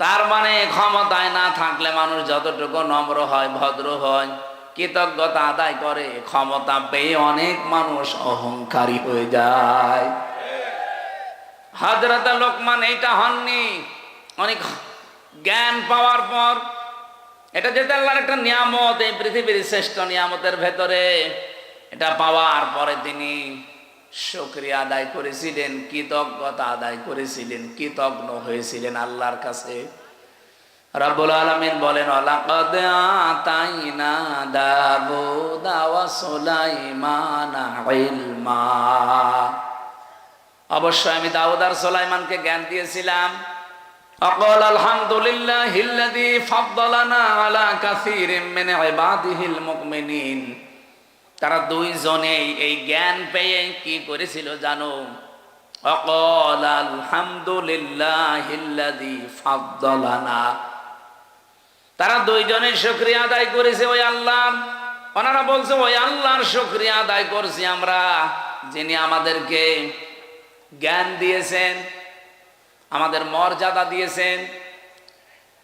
তার মানে ক্ষমতায় না থাকলে মানুষ যতটুকু নম্র হয়, ভদ্র হয়, কৃতজ্ঞতা আদায় করে, ক্ষমতা পেয়ে অনেক মানুষ অহংকারী হয়ে যায়। হযরত লোকমান এইটা হননি। অনেক জ্ঞান পাওয়ার পর, এটা যেটা আল্লাহর একটা নিয়ামত, এই পৃথিবীর শ্রেষ্ঠ নিয়ামতের ভেতরে, এটা পাওয়ার পরে তিনি শুকরিয়া আদায় করেছিলেন, কৃতজ্ঞতা আদায় করেছিলেন, কৃতজ্ঞ হয়েছিলেন আল্লাহর কাছে। রব্বুল আলামিন বলেন, লাকাদ আতাইনা দাউদা ওয়া সুলাইমানা ইলমা। অবশ্যই আমি দাউদ আর সুলাইমানকে জ্ঞান দিয়েছিলাম। আকাল আলহামদুলিল্লাহিল্লাযী ফাদ্দালানা আলা কাসীরিম মিন ইবাদিহিল মুমিনিন। তারা 2 জনেই এই জ্ঞান পেয়ে কি করেছিল জানো? আকাল আলহামদুলিল্লাহিল্লাযী ফাদ্দালানা। তারা 2 জনের শুকরিয়া আদায় করেছে ওই আল্লাহ। ওনারা বলছে, ওই আল্লাহর শুকরিয়া আদায় করছি আমরা, যিনি আমাদেরকে জ্ঞান দিয়েছেন, আমাদের মর্যাদা দিয়েছেন।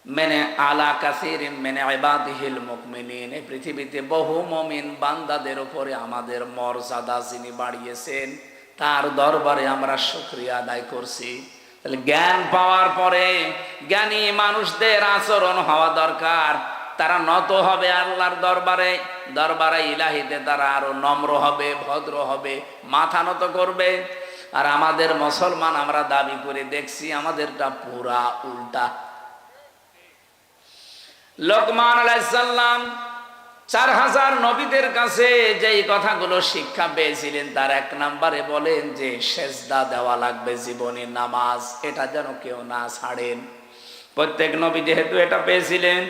মেনে আলা কাসীরিম মিন ইবাদিহিল মুমিনিন, এই পৃথিবীতে বহু মুমিন বান্দাদের উপরে আমাদের মর্যাদা যিনি বাড়িয়েছেন, তার দরবারে আমরা শুকরিয়া আদায় করছি। তাহলে জ্ঞান পাওয়ার পরে জ্ঞানী মানুষদের আচরণ হওয়া দরকার, তারা নত হবে আল্লাহর দরবারে, দরবারে ইলাহিতে তারা আরো নম্র হবে, ভদ্র হবে, মাথা নত করবে। আর আমাদের মুসলমান আমরা দাবি করে দেখছি আমাদেরটা পুরা উল্টা। লোকমান আলাইহিস সালাম 4000 নবীদের কাছে যেই কথাগুলো শিক্ষা পেয়েছিলেন তার 1 নম্বরে বলেন যে সেজদা দেওয়া লাগবে, জীবনে নামাজ, এটা যেন কেউ না ছাড়েন। প্রত্যেক নবী যেহেতু এটা পেয়েছিলেন।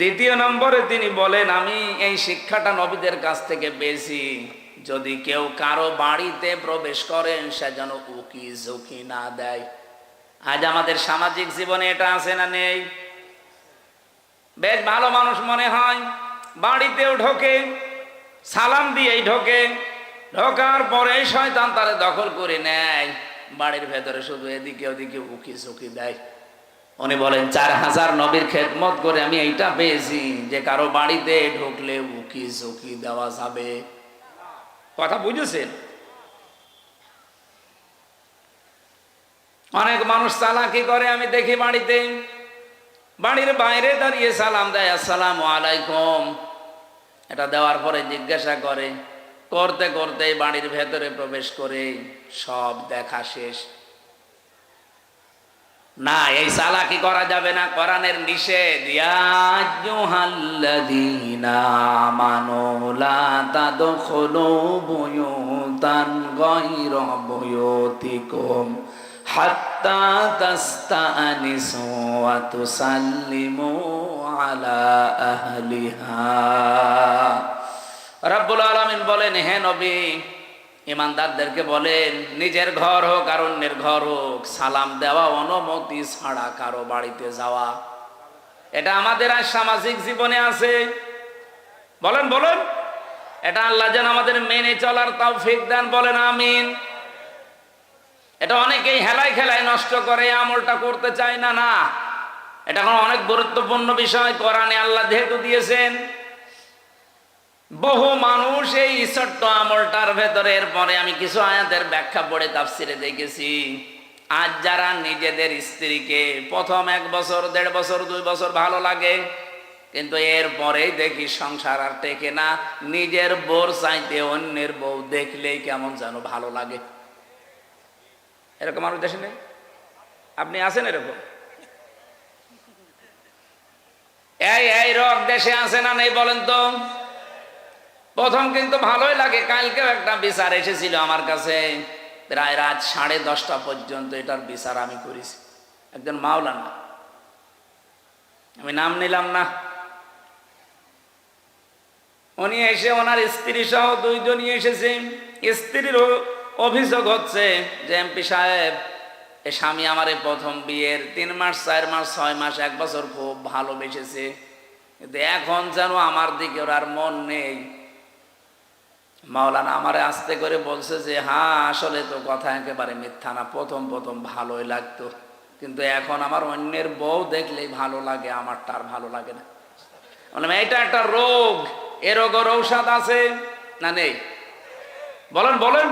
2 নম্বরে তিনি বলেন আমি এই শিক্ষাটা নবীদের কাছ থেকে পেয়েছি, যদি কেউ কারো বাড়িতে প্রবেশ করেন সে যেন উকি ঝুঁকি না দেয়। আজ আমাদের সামাজিক জীবনে এটা আছে না নেই? বেশ ভালো মানুষ মনে হয়, বাড়িতেও ঢোকে, সালাম দিয়েই ঢোকে, ঢোকার পরে শয়তান তারে দখল করে নেয়, বাড়ির ভেতরে শুধু এদিকে ওদিকে উকি ঝুঁকি দেয়। উনি বলেন 4000 নবীর খেদমত করে আমি এইটা পেয়েছি যে কারো বাড়িতে ঢুকলে উকি ঝুঁকি দেওয়া যাবে। কথা বুঝেছেন? অনেক মানুষ চালাকি করে আমি দেখি, বাড়িতে বাড়ির বাইরে দাঁড়িয়ে সালাম দেয়, আসসালামু আলাইকুম। এটা দেওয়ার পরে জিজ্ঞাসা করে, করতে করতে বাড়ির ভেতরে প্রবেশ করে সব দেখা শেষ। না, এই চালাকি করা যাবে না, কোরআনের নিষেধ। ইয়া আইয়ুহাল্লাযীনা আমানু লা তাদখুলু বুয়ুতান গায়রা বুয়ুতিকুম হাত্তা তাস্তানিসু ওয়া তুসাল্লিমু আলা আহলিহা। রব্বুল আলামিন বলেন, হে নবী, ইমানদারদেরকে বলেন নিজের ঘর হোক আর অন্যের ঘর হোক, সালাম দেওয়া অনুমতি ছাড়া কারো বাড়িতে যাওয়া, এটা আমাদের আজ সামাজিক জীবনে আছে। বলেন বলেন, এটা আল্লাহ যেন আমাদের মেনে চলার তৌফিক দেন, বলেন আমিন। এটা অনেকেই হেলায় খেলায় নষ্ট করে, আমলটা করতে চায় না। না, এটা কোনো অনেক গুরুত্বপূর্ণ বিষয়, কোরআনে আল্লাহ যেহেতু দিয়েছেন। বহু মানুষ এই ছোট্ট আমলটার ভেতরে, এরপরে আমি কিছু আয়াতের ব্যাখ্যা পড়ে তাফসিরে দেখেছি, আজ যারা নিজেদের স্ত্রীকে প্রথম 1 বছর 1.5 বছর 2 বছর ভালো লাগে, কিন্তু এরপরেই দেখি সংসার আর টেকে না, নিজের বউর চাইতে অন্যের বউ দেখলেই কেমন যেন ভালো লাগে। এরকম মানুষ দেশে নেই? আপনি আছেন এরকম? এই রোগ দেশে আছে না নেই বলেন তো? প্রথম কিন্তু ভালোই লাগে। কালকেও একটা বিচার এসেছিল আমার কাছে, প্রায় রাত 10:30 পর্যন্ত এটার বিচার আমি করেছি। একজন মাওলানা, আমি নাম নিলাম না, উনি এসে ওনার স্ত্রী সহ 2 জনই এসেছে। স্ত্রীর অভিযোগ হচ্ছে যে এমপি সাহেব, এ স্বামী আমারে প্রথম বিয়ের 3 মাস 4 মাস 6 মাস 1 বছর খুব ভালোবেসেছে, কিন্তু এখন যেন আমার দিকে ওর আর মন নেই। মাওলানা আমারে আস্তে করে বলছে যে হ্যাঁ আসলে তো কথা একেবারে মিথ্যা না, প্রথম প্রথম ভালোই লাগতো, কিন্তু এখন আমার অন্যের বউ দেখলেই ভালো লাগে, আমারটা আর ভালো লাগে না। মানে এটা একটা রোগ, এ রোগের ঔষধ আছে না নেই? বলেন বলেন।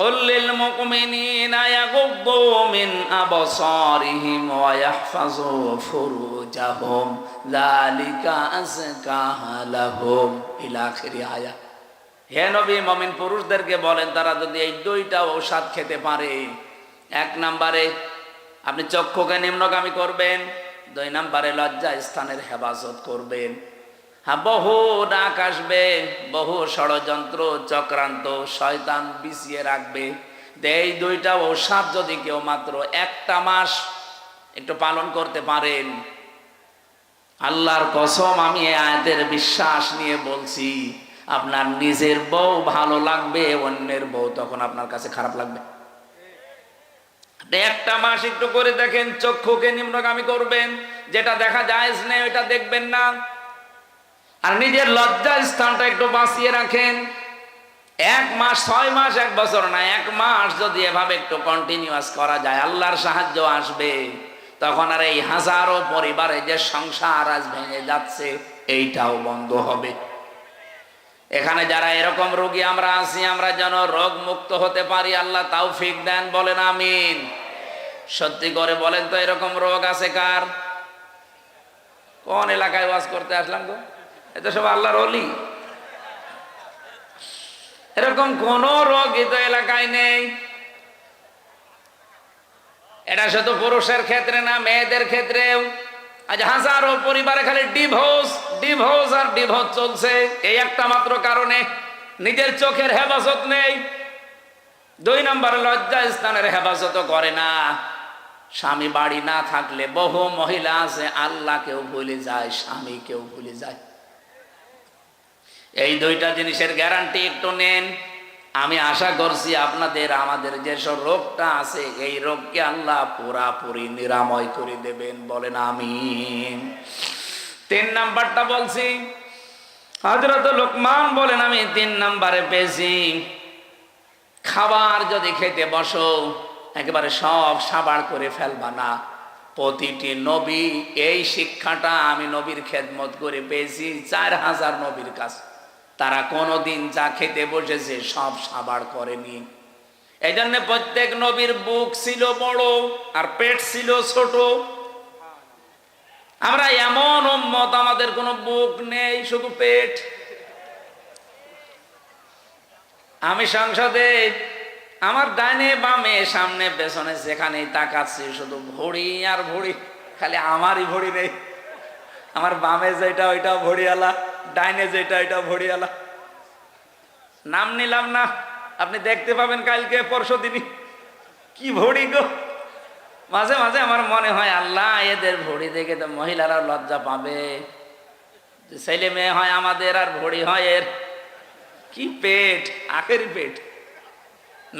قل للمؤمنين يغضوا من أبصارهم ويحفظوا فروجهم ذلك أزكى لهم إلى آخر آية। হে নবী, মুমিন পুরুষদেরকে বলেন তারা যদি এই 2টা ঔষধ খেতে পারে, 1 নম্বরে আপনি চক্ষুকে নিম্নগামী করবেন, 2 নম্বরে লজ্জা স্থানের হেফাজত করবেন। হ্যাঁ, বহু ডাক আসবে, বহু ষড়যন্ত্র চক্রান্ত শয়তান বিছিয়ে রাখবে। এই 2টা ঔষধ যদি কেউ মাত্র 1টা মাস একটু পালন করতে পারেন, আল্লাহর কসম আমি এই আয়াতের বিশ্বাস নিয়ে বলছি, আপনার নিজের বউ ভালো লাগবে, অন্যের বউ তখন আপনার কাছে খারাপ লাগবে। 1টা মাস একটু করে দেখেন, চক্ষুকে নিম্নগামী করবেন, যেটা দেখা জায়েজ নেই ওইটা দেখবেন না, আর নিজের লজ্জার স্থানটা একটু বাঁচিয়ে রাখেন। 1 মাস 6 মাস 1 বছর না, 1 মাস যদি এভাবে একটু কন্টিনিউয়াস করা যায়, আল্লাহর সাহায্য আসবে। তখন আর এই হাজারো পরিবারে যে সংসার আজ ভেঙে যাচ্ছে এইটাও বন্ধ হবে। এখানে যারা এরকম রোগী আমরা আছি, আমরা যেন রোগ মুক্ত হতে পারি, আল্লাহ তৌফিক দেন, বলেন আমিন। সত্যি করে বলেন তো, এরকম রোগ আছে কার? কোন এলাকায় ওয়াজ করতে আসলাম গো? এটা সব আল্লাহর ওলি। এরকম কোন রোগী তো এলাকায় নেই। এটা শুধু পুরুষের ক্ষেত্রে না, মেয়েদের ক্ষেত্রেও। আজ হাজারো পরিবারে খালি ডিভোর্স ডিভোর্স আর ডিভোর্স চলছে, এই একটা মাত্র কারণে। নিজের চোখের হেফাজত নেই। 2 নম্বরে লজ্জা স্থানের হেফাজত করে না। স্বামী বাড়ি না থাকলে বহু মহিলা আছে আল্লাহকেও ভুলে যায়, স্বামীকেও ভুলে যায়। এই 2টা জিনিসের গ্যারান্টি একটু নেন। আমি আশা করছি আপনাদের আমাদের যেসব রোগটা আছে এই রোগকে আল্লাহ পুরাপুরি নিরাময় করে দেবেন, বলেন আমিন। 3 নাম্বারটা বলছি, হযরত লোকমান বলেন আমি 3 নাম্বারে পেয়েছি, খাবার যদি খেতে বসো একেবারে সব সাবাড় করে ফেলবা না। প্রতিটি নবী এই শিক্ষাটা আমি নবীর খেদমত করে পেয়েছি 4000 নবীর কাছে। তারা কোনোদিন যা খেতে বসেছে সব সাবাড় করেনি। এই জন্য প্রত্যেক নবীর বুক ছিল বড় আর পেট ছিল ছোট। আমরা এমন উম্মত, আমাদের কোনো বুক নেই, শুধু পেট। আমি সংসদে আমার ডাইনে বামে সামনে পেছনে যেখানেই তাকাচ্ছি শুধু ভড়ি আর ভড়ি, খালি আমারই ভড়ি নেই। আমার বামে যেটা ওইটা ভড়িয়ালা, ডাইনে যেটা ওইটা ভড়িয়ালা। নাম নিলাম না, আপনি দেখতে পাবেন কালকে পরশু দিনই কি ভড়ি গো। মাঝে মাঝে আমার মনে হয় আল্লাহ এদের ভড়ি দেখে তো মহিলারা লজ্জা পাবে। ছেলে মেয়ে হয় আমাদের আর ভড়ি হয় এর। কি পেট, আখেরি পেট।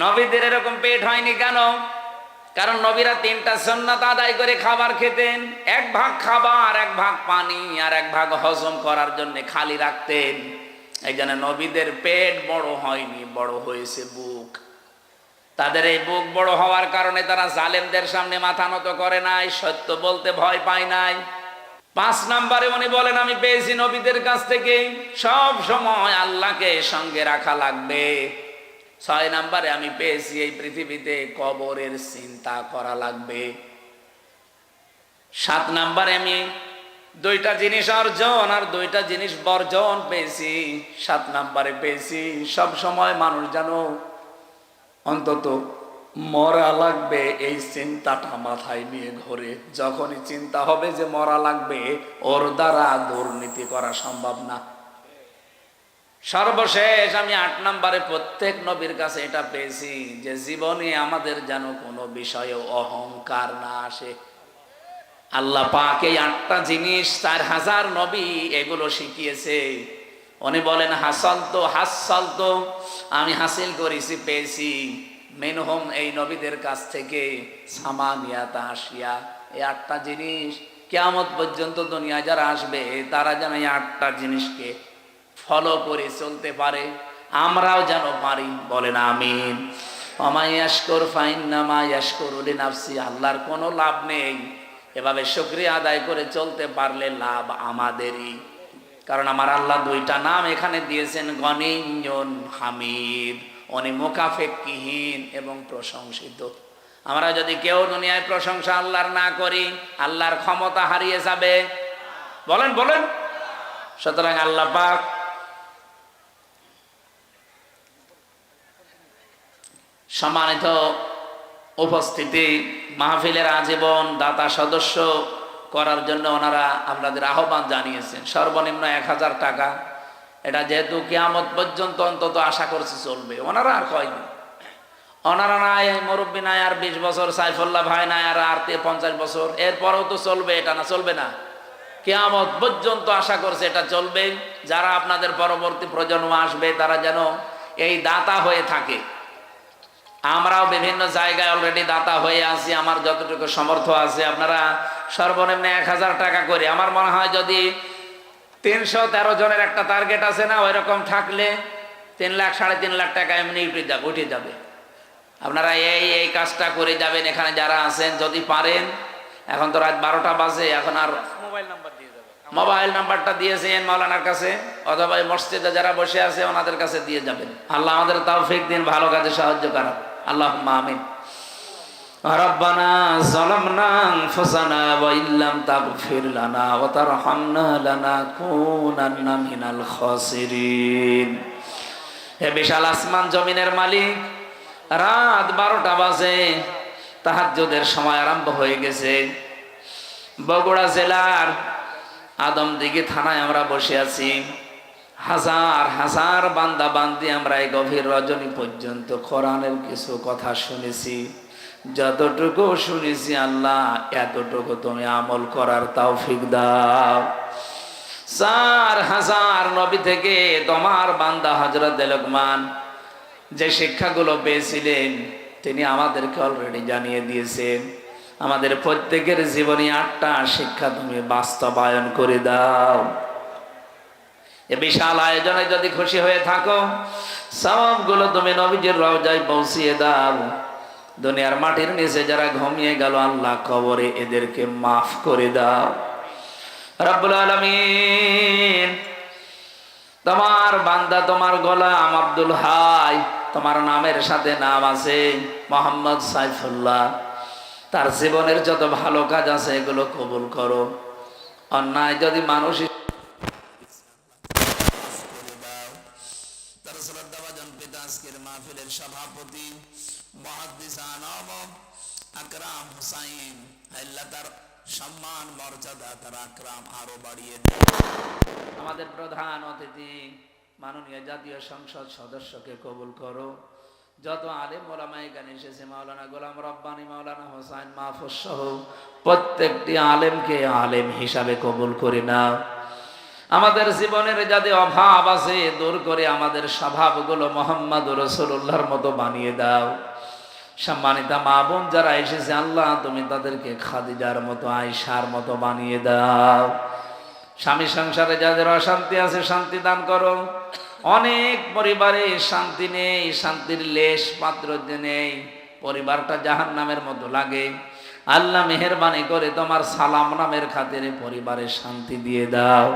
নবীদের এরকম পেট হয়নি কেন? কারণ নবীরা 3টা সুন্নাত আদায় করে খাবার খেতেন। 1 ভাগ খাবার, 1 ভাগ পানি, আর 1 ভাগ হজম করার জন্য খালি রাখতেন। এই জন্য নবীদের পেট বড় হয়নি, বড় হয়েছে বুক। তাদের এই বুক বড় হওয়ার কারণে তারা জালেমদের সামনে মাথা নত করে নাই, সত্য বলতে ভয় পায় নাই। 5 নম্বরে উনি বলেন আমি পেয়েছি নবীদের কাছ থেকে সব সময় আল্লাহকে সঙ্গে রাখা লাগবে। 6 নম্বরে আমি পেয়েছি এই পৃথিবীতে কবরের চিন্তা করা লাগবে। 7 নম্বরে আমি 2টা জিনিস অর্জন আর 2টা জিনিস বর্জন পেয়েছি। 7 নম্বরে পেয়েছি সব সময় মানুষ যেন অন্তত মরা লাগবে এই চিন্তাটা মাথায় নিয়ে ঘোরে। যখনই চিন্তা হবে যে মরা লাগবে, ওর দ্বারা দুর্নীতি করা সম্ভব না। সর্বশেষ আমি 8 নম্বরে প্রত্যেক নবীর কাছে এটা পেয়েছি যে জীবনে আমাদের যেন কোনো বিষয়ে অহংকার না আসে। আল্লাহ পাক এই 8টা জিনিস 4000 নবী এগুলো শিখিয়েছে। উনি বলেন হাসল তো আমি হাসিল করেছি, পেয়েছি মিনহুম এই নবীদের কাছ থেকে সামানিয়াতা আশিয়া। এই 8টা জিনিস কিয়ামত পর্যন্ত দুনিয়া যারা আসবে তারা যেন এই 8টা জিনিসকে ফলো করে চলতে পারে, আমরাও যেন পারি, বলেন আমিন। ওমা ইয়াশকুর ফাইন্নামা ইয়াশকুরু লিনাফসি। আল্লাহর কোনো লাভ নেই, এভাবে শুকরিয়া আদায় করে চলতে পারলে লাভ আমাদেরই। কারণ আমার আল্লাহ 2টা নাম এখানে দিয়েছেন, গনিয়্যুন হামিদ। উনি মুখাফেক্ষিহীন এবং প্রশংসিত। আমরা যদি কেউ দুনিয়ায় প্রশংসা আল্লাহর না করি, আল্লাহর ক্ষমতা হারিয়ে যাবে, বলেন বলেন। সুতরাং আল্লাহ পাক সম্মানিত উপস্থিতি, মাহফিলের আজীবন দাতা সদস্য করার জন্য ওনারা আপনাদের আহ্বান জানিয়েছেন। সর্বনিম্ন 1000 টাকা। এটা যেহেতু কিয়ামত পর্যন্ত অন্তত আশা করছে চলবে। ওনারা আর কয়দিন, ওনারা নাই, মুরব্বী নাই আর 20 বছর, সাইফুল্লাহ ভাই নাই আর 50 বছর, এরপরেও তো চলবে। এটা না চলবে না, কিয়ামত পর্যন্ত আশা করছে এটা চলবে। যারা আপনাদের পরবর্তী প্রজন্ম আসবে তারা যেন এই দাতা হয়ে থাকে। আমরাও বিভিন্ন জায়গায় অলরেডি দাতা হয়ে আছি, আমার যতটুকু সামর্থ্য আছে। আপনারা সর্বনিম্ন 1000 টাকা করে, আমার মনে হয় যদি 313 জনের একটা টার্গেট আছে না, ওই রকম থাকলে 3 লাখ 3.5 লাখ টাকা এমনি উঠে যাবে। আপনারা এই কাজটা করে যাবেন এখানে যারা আছেন, যদি পারেন। এখন তো রাত 12টা বাজে, এখন আর মোবাইল নাম্বারটা দিয়েছেন মাওলানার কাছে, অথবা মসজিদে যারা বসে আছে ওনাদের কাছে দিয়ে যাবেন। আল্লাহ আমাদের তৌফিক দিন ভালো কাজে সাহায্য করা, আল্লাহুম্মা আমিন। রব্বানা যালামনা আনফুসানা ওয়া ইল্লাম তাগফির লানা ওয়া তারহামনা লানাকুনান্না মিনাল খাসিরিন। হে বিশাল আসমান জমিনের মালিক, রাত 12টা বাজে, তাহাজ্জুদের সময় আরম্ভ হয়ে গেছে। বগুড়া জেলার আদমদিঘি থানায় আমরা বসে আছি। হাজার হাজার বান্দা বান্দি আমরা এই গভীর রজনী পর্যন্ত কোরআনের কিছু কথা শুনেছি। যতটুকু শুনেছি আল্লাহ এতটুকু তুমি আমল করার তৌফিক দাও। 4000 নবী থেকে তোমার বান্দা হযরত লোকমান যে শিক্ষাগুলো পেয়েছিলেন তিনি আমাদেরকে অলরেডি জানিয়ে দিয়েছেন। আমাদের প্রত্যেকের জীবনে 8টা শিক্ষা তুমি বাস্তবায়ন করে দাও। এ বিশাল আয়োজনে যদি খুশি হয়ে থাকো, সওয়াবগুলো তুমি নবীজির রওজায় পৌঁছিয়ে দাও। দুনিয়ার মাটির নিচে যারা ঘুমিয়ে গেল আল্লাহ কবরে এদেরকে মাফ করে দাও। রব্বুল আলামিন, তোমার বান্দা তোমার গোলাম আব্দুল হাই, তোমার নামের সাথে নাম আছে মোহাম্মদ সাইফুল্লাহ। তার জীবনের যত ভালো কাজ আছে এগুলো কবুল করো। অন্যায় যদি মানুষ আজকের মাহফিলের সভাপতি মুহাদ্দিস আনম আকরাম হুসাইন, আল্লাহ তার সম্মান মর্যাদা তার আকরাম আরো বাড়িয়ে দেন। আমাদের প্রধান অতিথি মাননীয় জাতীয় সংসদ সদস্যকে কবুল করো। যত আলেম ওলামা এখানে এসেছে, মাওলানা গোলাম রব্বানী, মাওলানা হোসাইন মাহফুজ সহ প্রত্যেকটি আলেমকে আলেম হিসাবে কবুল করে নাও। আমাদের জীবনের যাদের অভাব আছে দূর করে আমাদের স্বভাবগুলো মুহাম্মদ রাসূলুল্লাহর মতো বানিয়ে দাও। সম্মানিতা মা বোন যারা এসেছে আল্লাহ তুমি তাদেরকে খাদিজার মতো আয়েশার মতো বানিয়ে দাও। স্বামী সংসারে যাদের অশান্তি আছে শান্তি দান করো। অনেক পরিবারে শান্তি নেই, শান্তির লেশ মাত্র নেই, পরিবারটা জাহান্নামের মতো লাগে। আল্লাহ মেহেরবানি করে তোমার সালাম নামের খাতিরে পরিবারে শান্তি দিয়ে দাও।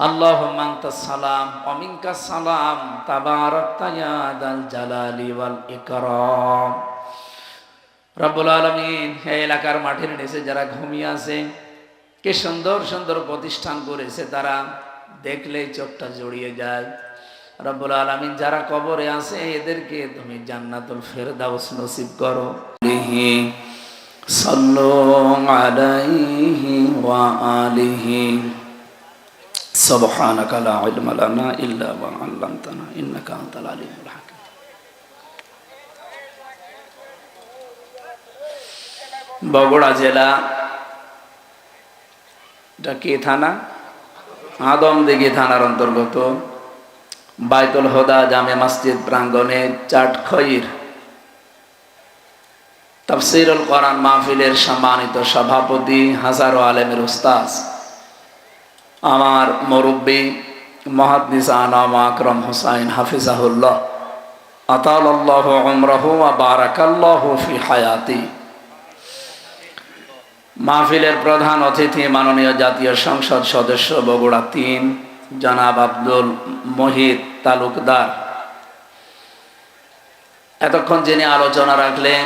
আল্লাহুম্মা আনতাস সালাম ওয়া মিনকাস সালাম তাবারাকতা ইয়া যাল জালালি ওয়াল ইকরাম। রব্বুল আলামিন, এই এলাকার মাঠের নিচে যারা ঘুমিয়ে আছে, কি সুন্দর সুন্দর প্রতিষ্ঠান করেছে, তারা দেখলেই চোখটা জড়িয়ে যায়। রব্বুল আলামিন, যারা কবরে আছে এদেরকে তুমি জান্নাতুল ফেরদাউস নসিব করো। সাল্লু আলাইহি ওয়া আলিহি সুবহানাকা লা ইলমা লানা ইল্লা মা আল্লামতানা ইন্নাকা আনতাল আলিমুল হাকিম। বগুড়া জেলা, এটা কি থানা? আদমদিঘি থানার অন্তর্গত বাইতুল হুদা জামে মসজিদ প্রাঙ্গণে চাটখইর তাফসীরুল কোরআন মাহফিলের সম্মানিত সভাপতি, হাজারো আলেমের উস্তাদ, আমার মুরব্বী মুহাদ্দিস আনম আকরাম হুসাইন হাফিজাহুল্লাহ, আতালাল্লাহু উমরাহু ওয়া বারাকাল্লাহু ফি হায়াতি। মাহফিলের প্রধান অতিথি মাননীয় জাতীয় সংসদ সদস্য বগুড়া 3 জনাব আব্দুল মহিদ তালুকদার। এতক্ষণ যিনি আলোচনা রাখলেন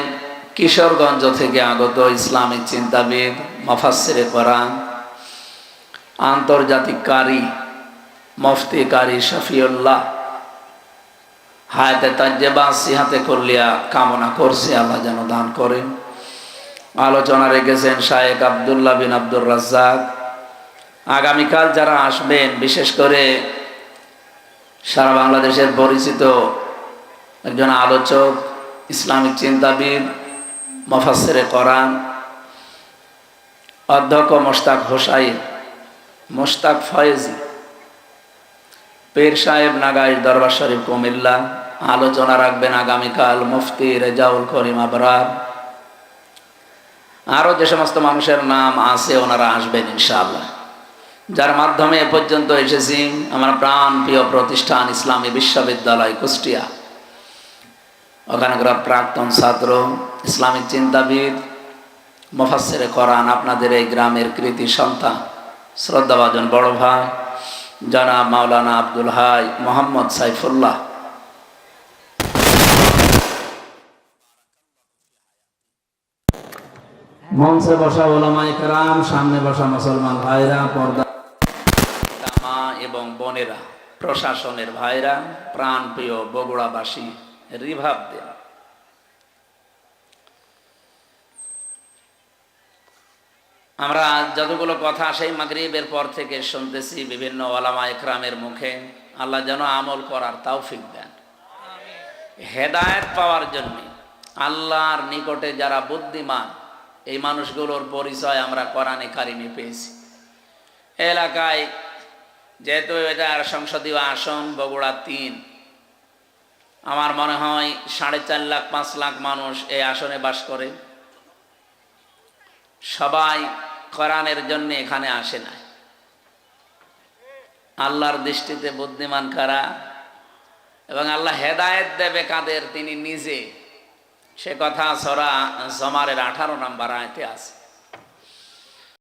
কিশোরগঞ্জ থেকে আগত ইসলামিক চিন্তাবিদ, মুফাসসিরে কোরআন, আন্তর্জাতিক কারি, মুফতি কারি শফিউল্লাহ, হায়াতে তাজ্জেবা সিহাতে কুল্লিয়া কামনা করছি আল্লাহ যেন দান করেন। আলোচনা রেখেছেন শায়েখ আব্দুল্লাহ বিন আব্দুর রাজ্জাক। আগামীকাল যারা আসবেন, বিশেষ করে সারা বাংলাদেশের পরিচিত একজন আলোচক, ইসলামিক চিন্তাবিদ, মুফাসসিরে কোরআন, অধ্যক্ষ মোশতাক হোসাইন, মোশতাক ফয়েজি, পীর সাহেব নাগাইশ দরবার শরীফ কুমিল্লা। আলোচনা রাখবেন আগামীকাল মুফতি রেজাউল করিম আবরার। আরো যে সমস্ত মানুষের নাম আছে ওনারা আসবেন ইনশাআল্লাহ। যার মাধ্যমে এ পর্যন্ত এসেছি আমার প্রাণ প্রিয় প্রতিষ্ঠান ইসলামী বিশ্ববিদ্যালয় কুষ্টিয়া, ওখানকার প্রাক্তন ছাত্র, ইসলামিক চিন্তাবিদ, মুফাসসিরে কোরআন, আপনাদের এই গ্রামের কৃতি সন্তান, শ্রদ্ধাভাজন বড় ভাই জনাব মাওলানা আব্দুল হাই মোহাম্মদ সাইফুল্লাহ। মঞ্চে বসা ওলামায়ে কেরাম, সামনে বসা মুসলমান ভাইরা, পর্দা মা এবং বোনেরা, প্রশাসনের ভাইরা, প্রাণপ্রিয় বগুড়াবাসী, রিভাব দেন। আমরা যতগুলো কথা সেই মাগরিবের পর থেকে শুনতেছি বিভিন্ন ওলামায়ে কেরামের মুখে, আল্লাহ যেন আমল করার তৌফিক দেন, হেদায়েত পাওয়ার জন্য। আল্লাহর নিকটে যারা বুদ্ধিমান, এই মানুষগুলোর পরিচয় আমরা কোরআনে কারিমে পেয়েছি। এলাকায় যেহেতু এটার সংসদীয় আসন বগুড়া ৩, আমার মনে হয় ৪.৫ লাখ ৫ লাখ মানুষ এই আসনে বাস করে। সবাই কোরআনের জন্য এখানে আসে না। আল্লাহর দৃষ্টিতে বুদ্ধিমান কারা এবং আল্লাহ হেদায়েত দেবে কাদের তিনি নিজে, সে কথা সূরা জুমারের ১৮ নম্বর আয়াতে আছে।